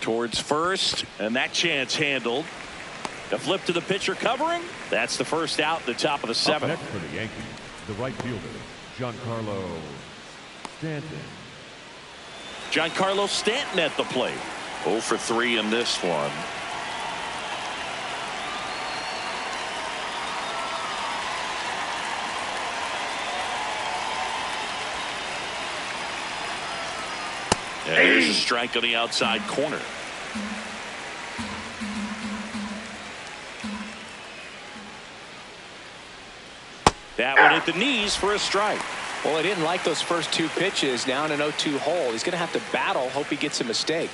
Towards first, and that chance handled. A flip to the pitcher covering. That's the first out, the top of the 7th. Up next for the Yankees, the right fielder, Giancarlo Stanton. Giancarlo Stanton at the plate. 0 for 3 in this one. And there's a strike on the outside corner. That one hit the knees for a strike. Well, he didn't like those first 2 pitches. Now in an 0-2 hole. He's going to have to battle. Hope he gets a mistake.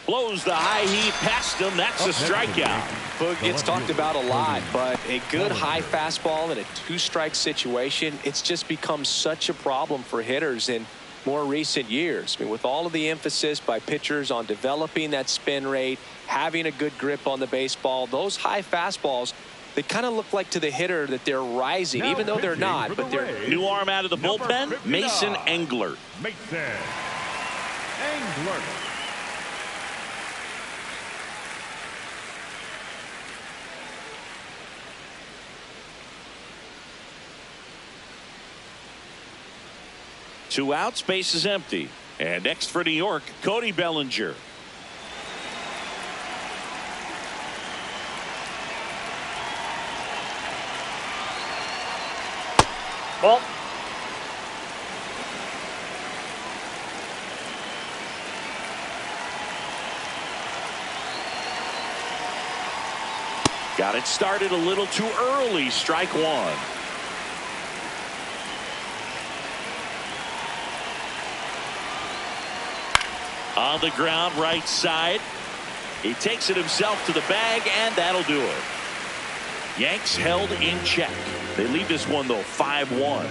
Blows the high heat past him. That's a strikeout. Boog gets talked about a lot, but a good high fastball in a 2-strike situation, it's just become such a problem for hitters in more recent years. I mean, with all of the emphasis by pitchers on developing that spin rate, having a good grip on the baseball, those high fastballs, they kind of look like to the hitter that they're rising, even though they're not. But they're new arm out of the bullpen, Mason Englert. Mason Englert. 2 outs, base is empty. And next for New York, Cody Bellinger. Ball. Got it started a little too early. Strike 1. On the ground, right side. He takes it himself to the bag, and that'll do it. Yanks held in check. They lead this one, though, 5-1.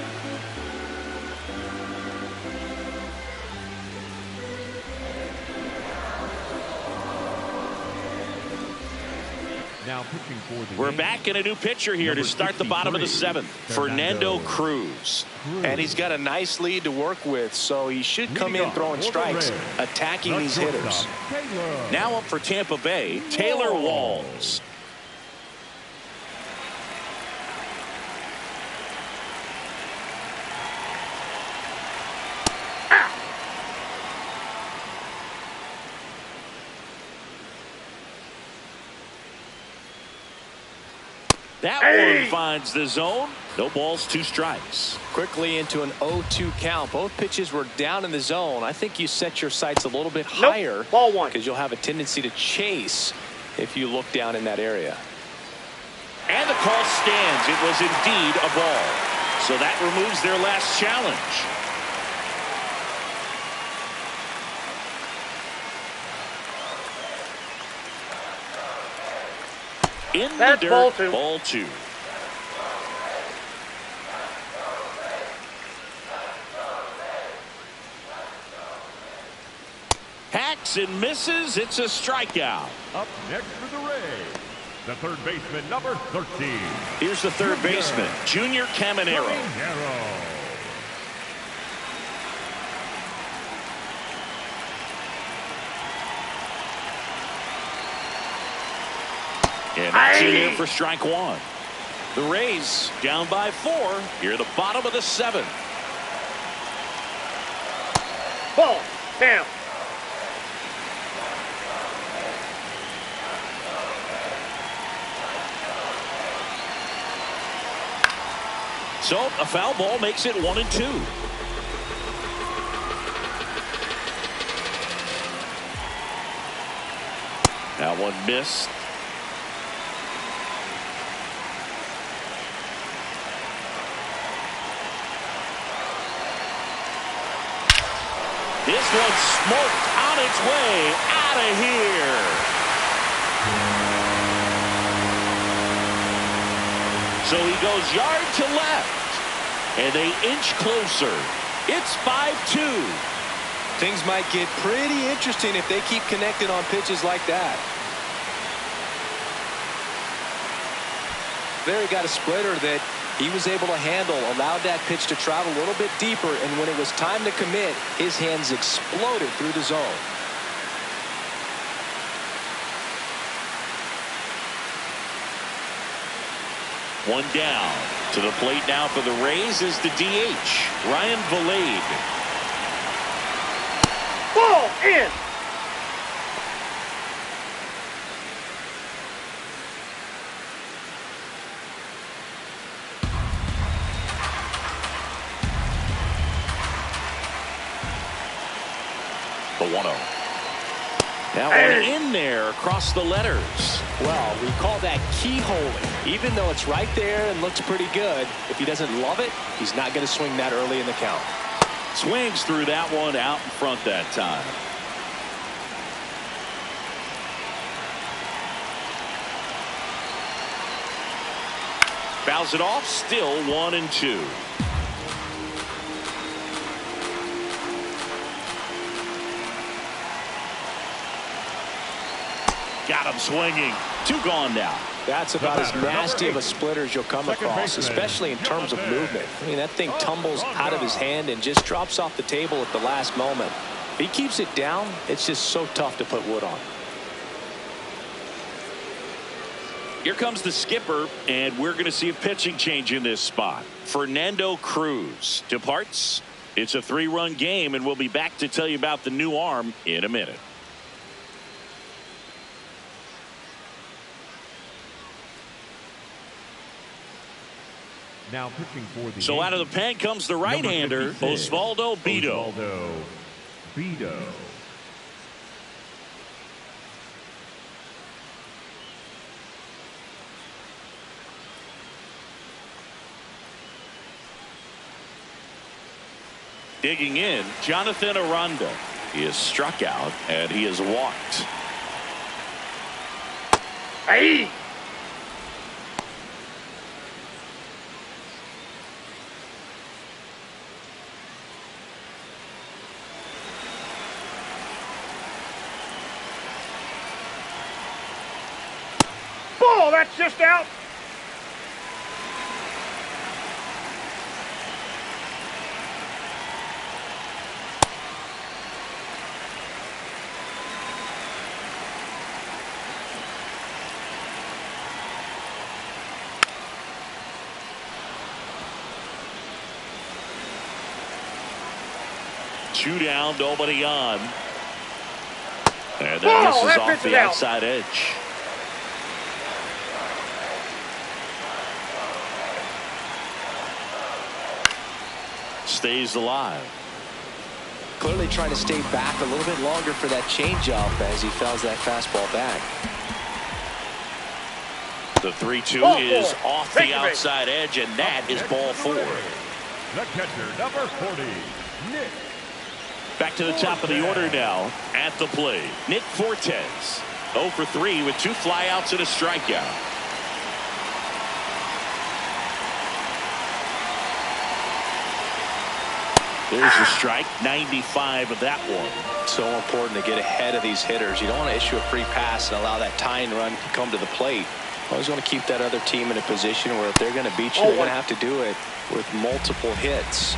Now pitching for the We're Yankees, back in a new pitcher here to start the bottom of the 7th. Fernando Cruz. And he's got a nice lead to work with, so he should come in throwing strikes, attacking these hitters. Now up for Tampa Bay, Taylor Walls. That one finds the zone. No balls, 2 strikes. Quickly into an 0-2 count. Both pitches were down in the zone. I think you set your sights a little bit higher. Ball 1. Because you'll have a tendency to chase if you look down in that area. And the call stands. It was indeed a ball. So that removes their last challenge. In That's the dirt, ball 2. Ball 2. Hacks and misses. It's a strikeout. up next for the Rays, the third baseman, number 13. Here's the third baseman, Junior Caminero. And that's in here for strike 1. The Rays down by 4 here at the bottom of the 7th. Ball. Down. So a foul ball makes it 1-2. That one missed. This one's smoked on its way out of here. So he goes yard to left, and they inch closer. It's 5-2. Things might get pretty interesting if they keep connected on pitches like that. There he got a splitter that he was able to handle, allowed that pitch to travel a little bit deeper, and when it was time to commit, his hands exploded through the zone. One down. To the plate now for the Rays is the DH, Ryan Vilade. Ball in. The 1-0. That one in there across the letters. Well, we call that keyholing. Even though it's right there and looks pretty good, if he doesn't love it, he's not going to swing that early in the count. Swings through that one out in front that time. Fouls it off, still 1-2. Got him swinging. 2 gone now. That's about as nasty of a splitter as you'll come across, especially in terms of movement. I mean, that thing tumbles out of his hand and just drops off the table at the last moment. If he keeps it down, it's just so tough to put wood on. Here comes the skipper, and we're going to see a pitching change in this spot. Fernando Cruz departs. It's a 3-run game, and we'll be back to tell you about the new arm in a minute. Now pitching for the So out of the pen comes the right-hander, Osvaldo Bido. Osvaldo Bido. Digging in, Jonathan Aranda. He is struck out, and he is walked. Hey! Ball, that's just out. Two down, nobody on. And then Ball, this is that off pitch is the out. outside edge. Stays alive. Clearly trying to stay back a little bit longer for that changeup as he fouls that fastball back. The 3-2 Ball is four. off Take the the base. outside edge, and that is ball 4. The catcher, number 40, Nick. Back to the top of the order now at the plate. Nick Fortes, 0 for 3 with 2 flyouts and a strikeout. There's a strike, 95 of that one. So important to get ahead of these hitters. You don't want to issue a free pass and allow that tying run to come to the plate. Always want to keep that other team in a position where if they're going to beat you, they're going to have to do it with multiple hits.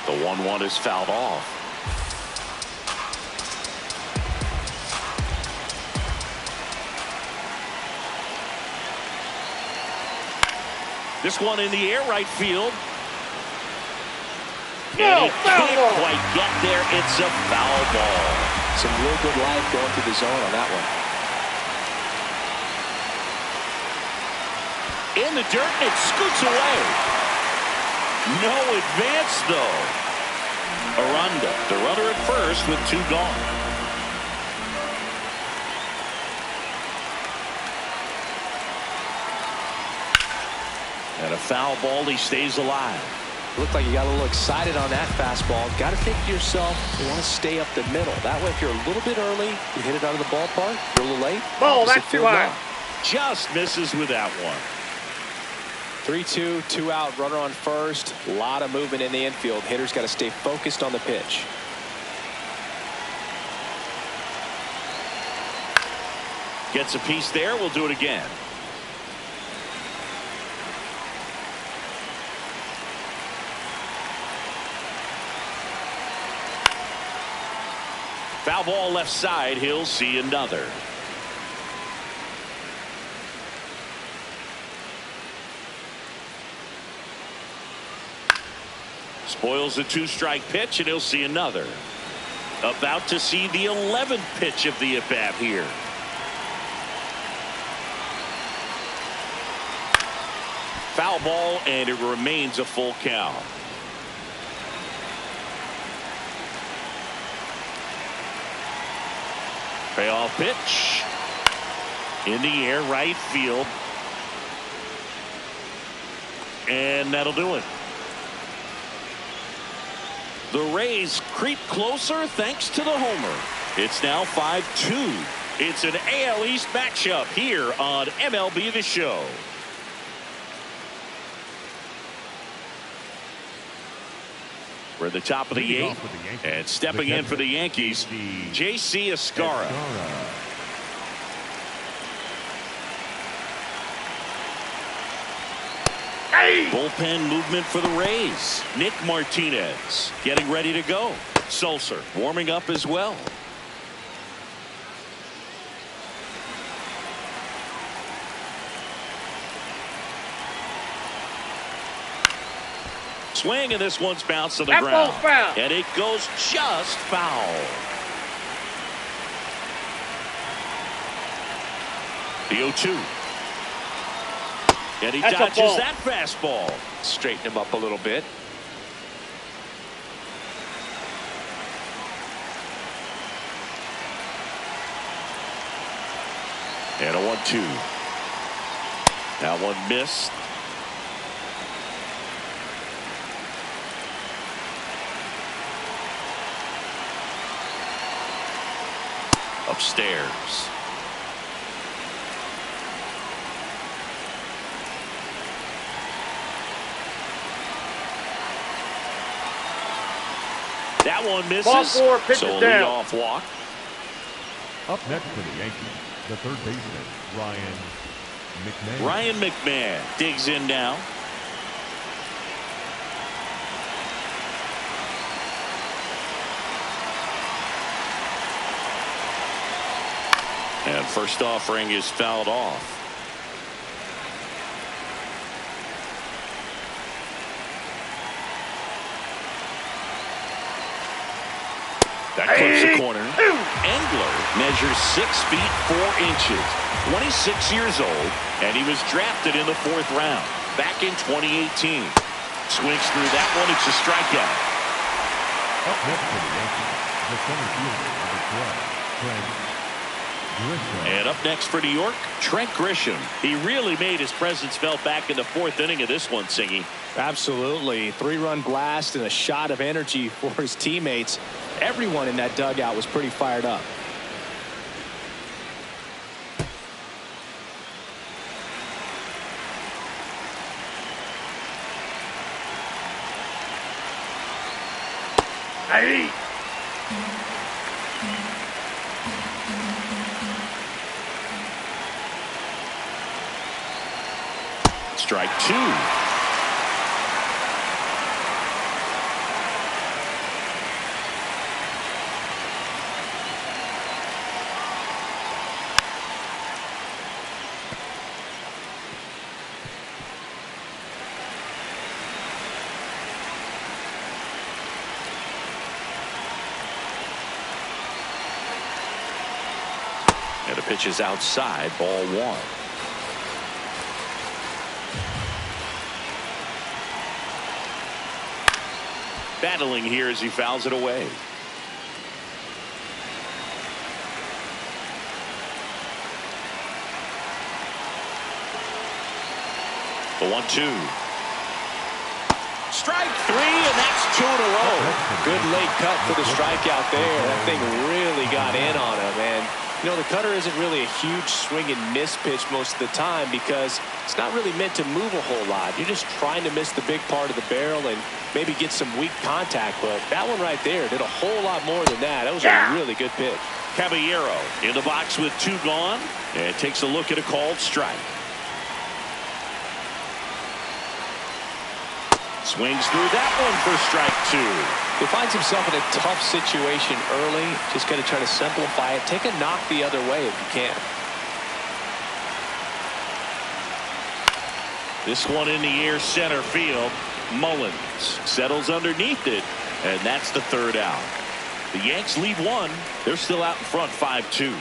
The 1-1 is fouled off. This one in the air, right field. No, and it foul can't ball. quite get there. It's a foul ball. Some real good life going through the zone on that one. In the dirt, and it scoots away. No advance, though. Aranda, the runner at first with 2 gone. And a foul ball, he stays alive. Looked like you got a little excited on that fastball. Got to think to yourself, you want to stay up the middle. That way, if you're a little bit early, you hit it out of the ballpark. If you're a little late, Ball, opposite that's too field high. now. Just misses with that one. 3-2, 2 out, runner on first. A lot of movement in the infield. Hitters got to stay focused on the pitch. Gets a piece there. We'll do it again. Foul ball left side. He'll see another. Spoils a 2-strike pitch, and he'll see another. About to see the 11th pitch of the at-bat here. Foul ball, and it remains a full count. Payoff pitch. In the air, right field. And that'll do it. The Rays creep closer thanks to the homer. It's now 5-2. It's an AL East matchup here on MLB The Show. We're at the top of the 8th, and stepping in for the Yankees, J.C. Escara. Hey! Bullpen movement for the Rays. Nick Martinez getting ready to go. Sulcer warming up as well. swing, and this one's bounced to the That ground. ball's foul. And it goes just foul. The 0-2. And he That's a dodges ball. that fastball. Straighten him up a little bit. And a 1-2. That one missed. Upstairs. That one misses. Ball four, pitch So is a down. leadoff walk. Up next for the Yankees, the third baseman, Ryan McMahon. Ryan McMahon digs in now. And first offering is fouled off. That clips the corner. Engler measures 6 feet 4 inches, 26 years old, and he was drafted in the 4th round back in 2018. Swings through that one. It's a strikeout. Up next for the Yankees, the center fielder, number 12, Trent Grisham. And up next for New York, Trent Grisham. He really made his presence felt back in the 4th inning of this one, Singy. Absolutely. 3-run blast and a shot of energy for his teammates. Everyone in that dugout was pretty fired up. Hey. Strike 2. And the pitch is outside, ball 1. Battling here as he fouls it away. The 1-2. Strike 3, and that's 2 in a row. Good late cut for the strikeout there. That thing really got in on him. And, you know, the cutter isn't really a huge swing and miss pitch most of the time because it's not really meant to move a whole lot. You're just trying to miss the big part of the barrel and maybe get some weak contact. But that one right there did a whole lot more than that. That was a really good pitch. Caballero in the box with 2 gone and takes a look at a called strike. Swings through that one for strike 2. He finds himself in a tough situation early. Just got to try to simplify it. Take a knock the other way if you can. This one in the air center field. Mullins settles underneath it, and that's the 3rd out. The Yanks lead 1. They're still out in front 5-2.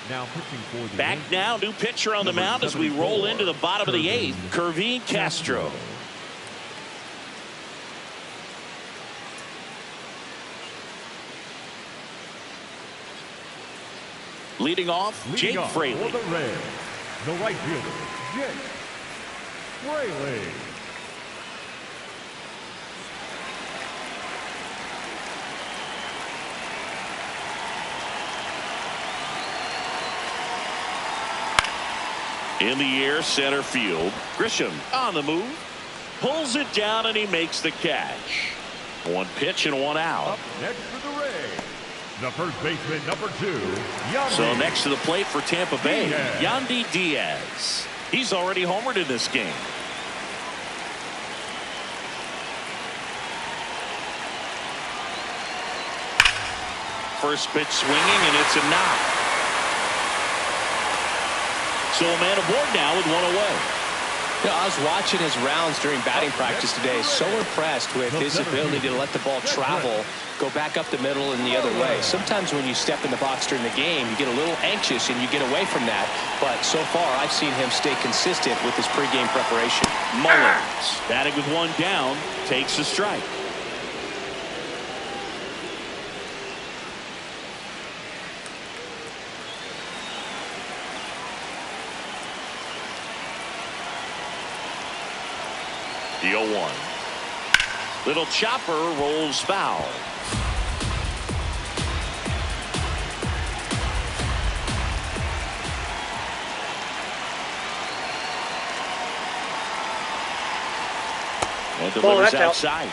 Now pitching for the Back Yankees, now, new pitcher on the mound as we roll into the bottom of the 8th. Kervin Castro. Leading off, leading Jake off Fraley. for the Reds, the right fielder, Jake Fraley. In the air center field. Grisham on the move. Pulls it down and he makes the catch. 1 pitch and 1 out. Up next for the Rays, the first baseman, number 2, Yandy. So next to the plate for Tampa Bay, Diaz. Yandy Diaz. He's already homered in this game. first pitch swinging, and it's a knock. So a man aboard now with one away. You know, I was watching his rounds during batting practice today. So impressed with his ability to let the ball travel, go back up the middle and the other way. Sometimes when you step in the box during the game, you get a little anxious and you get away from that. But so far, I've seen him stay consistent with his pregame preparation. Mullins, batting with one down, takes a strike. The 0-1. Little chopper rolls foul. And delivers outside.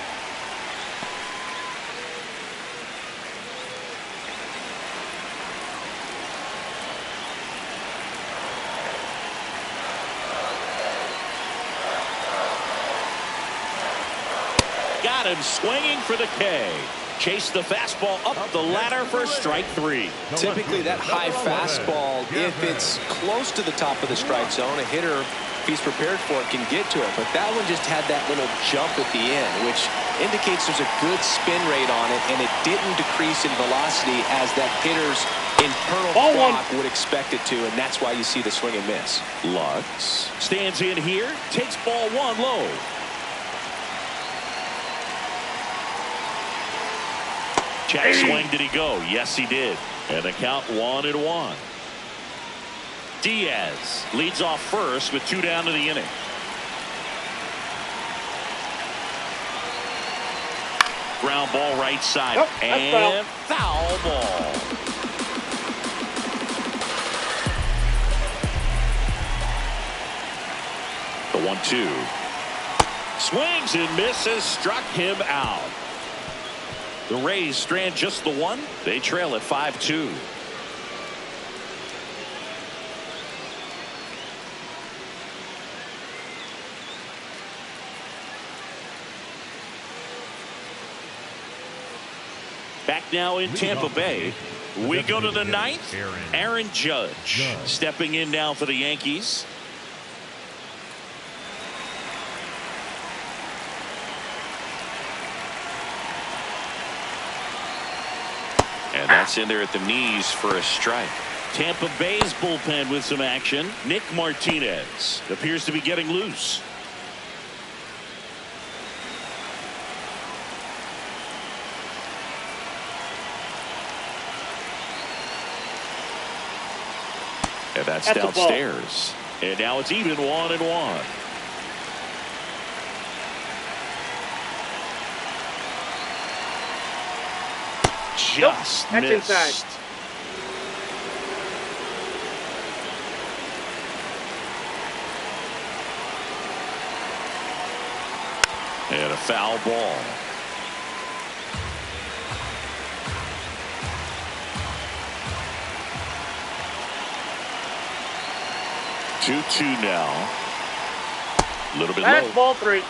Got him swinging for the K. Chase the fastball up the ladder for strike three. Typically that high fastball, if it's close to the top of the strike zone, a hitter, if he's prepared for it, can get to it. But that one just had that little jump at the end, which indicates there's a good spin rate on it, and it didn't decrease in velocity as that hitter's internal clock would expect it to, and that's why you see the swing and miss. Lux stands in here, takes ball one low. Check swing, did he go? Yes, he did. And the count 1-1. Diaz leads off first with two down to the inning. Ground ball right side. And foul ball. The 1-2. Swings and misses, struck him out. The Rays strand just the one. They trail at 5-2. Back now in Tampa Bay. We go to the ninth. Aaron Judge stepping in now for the Yankees. And that's in there at the knees for a strike. Tampa Bay's bullpen with some action. Nick Martinez appears to be getting loose. And that's downstairs. And now it's even 1-1. Just that's missed. Inside. And a foul ball. Two now. A little bit That's low. ball three.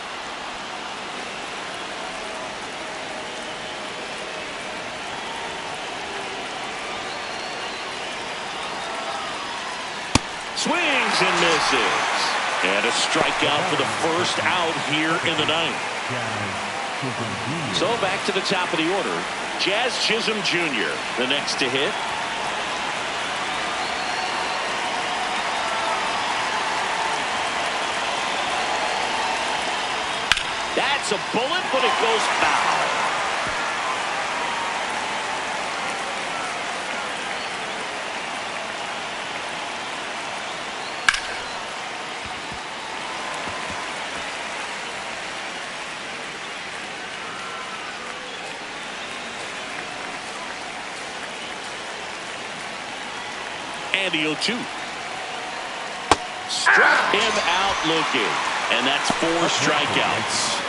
Swings and misses. And a strikeout for the first out here in the ninth. So back to the top of the order. Jazz Chisholm Jr. the next to hit. That's a bullet, but it goes foul. And the 0-2. Struck him out looking. And that's 4 strikeouts.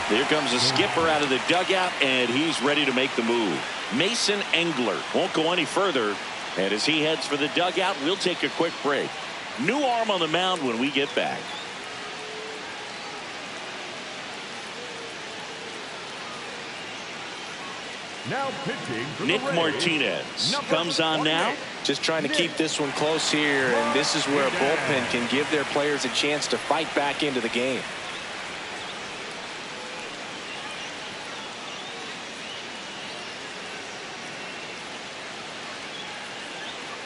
Here comes the skipper out of the dugout, and he's ready to make the move. Mason Engler won't go any further. And as he heads for the dugout, we'll take a quick break. New arm on the mound when we get back. Now pitching for the Nick Rays, Martinez number comes on now. 28. Just trying to keep this one close here, and this is where a bullpen can give their players a chance to fight back into the game.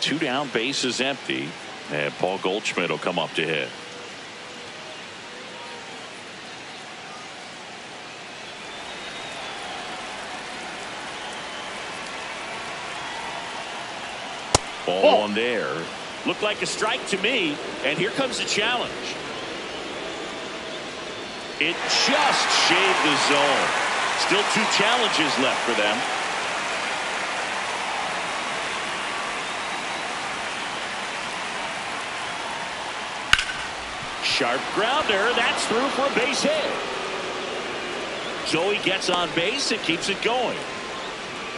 Two down, bases empty, and Paul Goldschmidt will come up to hit. Ball on there. Looked like a strike to me, and here comes the challenge. It just shaved the zone. Still two challenges left for them. Sharp grounder. That's through for a base hit. Joey gets on base and keeps it going.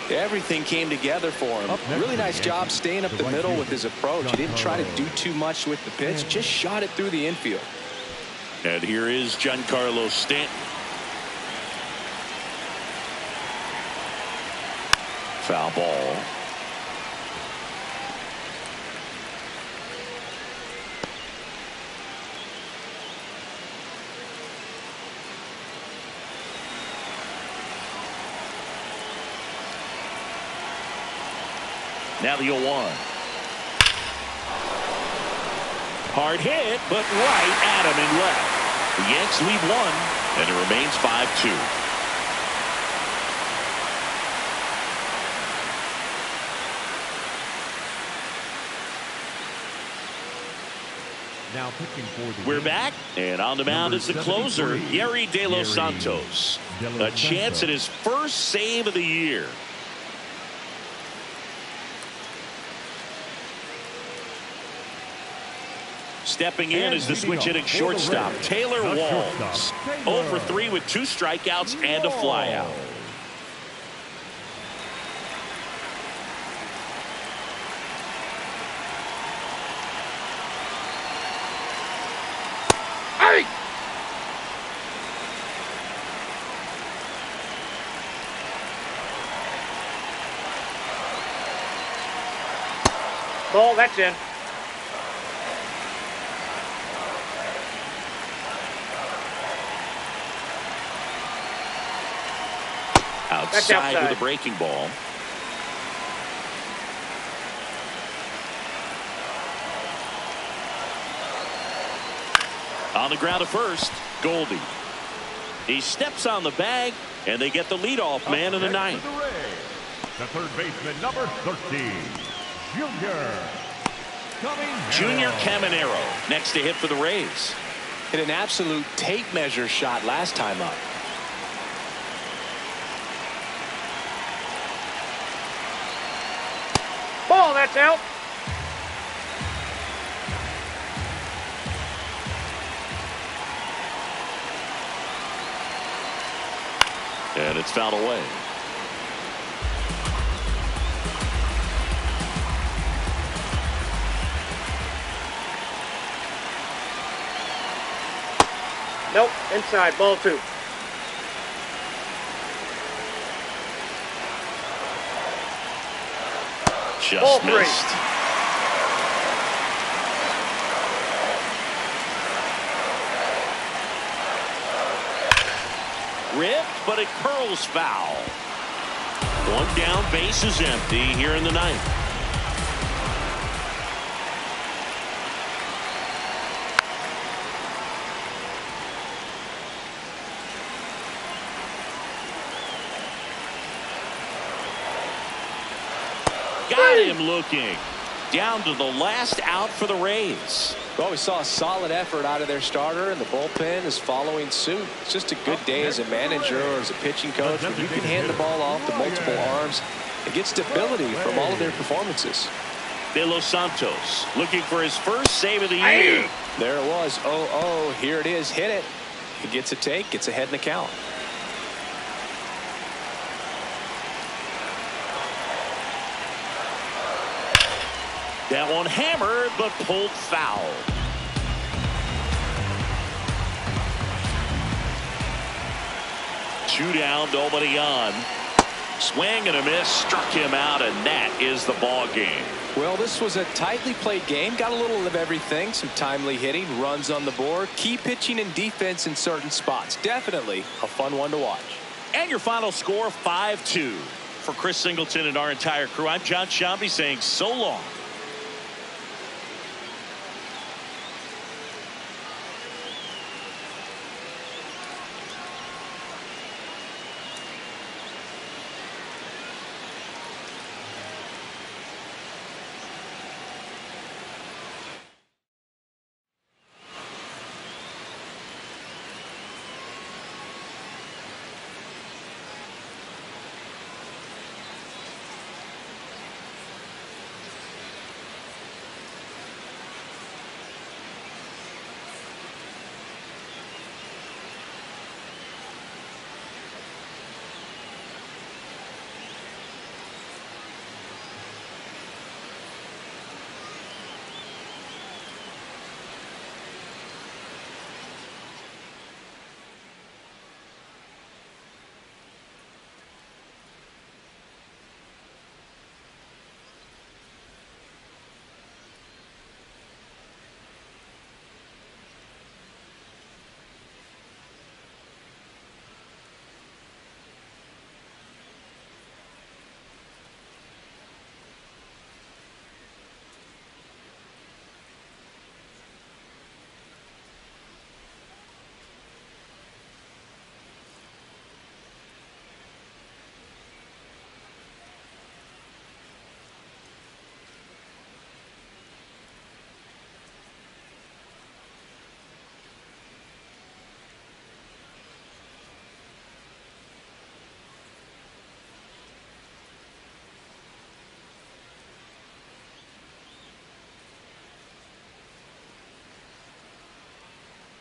Everything came together for him. Really nice job staying up the middle with his approach. He didn't try to do too much with the pitch, just shot it through the infield. And here is Giancarlo Stanton. Foul ball. Now the 0-1. Hard hit, but right at him and left. The Yanks lead one, and it remains 5-2. Now pitching for the We're Yankees, back, and on the mound is the closer, 73, Yerry De Los Santos. A chance at his first save of the year. Stepping in is the switch hitting shortstop, Taylor Walls. 0 for 3 with 2 strikeouts and a flyout. Hey! Ball, that's in. Outside with a breaking ball. On the ground at first, Goldie. He steps on the bag, and they get the leadoff man in the ninth. The third baseman, number 13, Junior Caminero next to hit for the Rays. Hit an absolute tape measure shot last time up. Ball, that's out. And it's fouled away. Nope, inside, ball 2. Just missed. Ripped, but it curls foul. One down, base is empty here in the ninth. Got him looking. Down to the last out for the Rays. Well, we saw a solid effort out of their starter, and the bullpen is following suit. It's just a good day as a manager or as a pitching coach when you can hand the ball off to multiple arms and get stability from all of their performances. De Los Santos looking for his first save of the year. There it was. 0-0. Here it is. Hit it. He gets a take. Gets ahead in the count. That one hammered, but pulled foul. Two down, nobody on. Swing and a miss, struck him out, and that is the ball game. Well, this was a tightly played game. Got a little of everything. Some timely hitting, runs on the board, key pitching and defense in certain spots. Definitely a fun one to watch. And your final score, 5-2. For Chris Singleton and our entire crew, I'm John Shambi saying so long.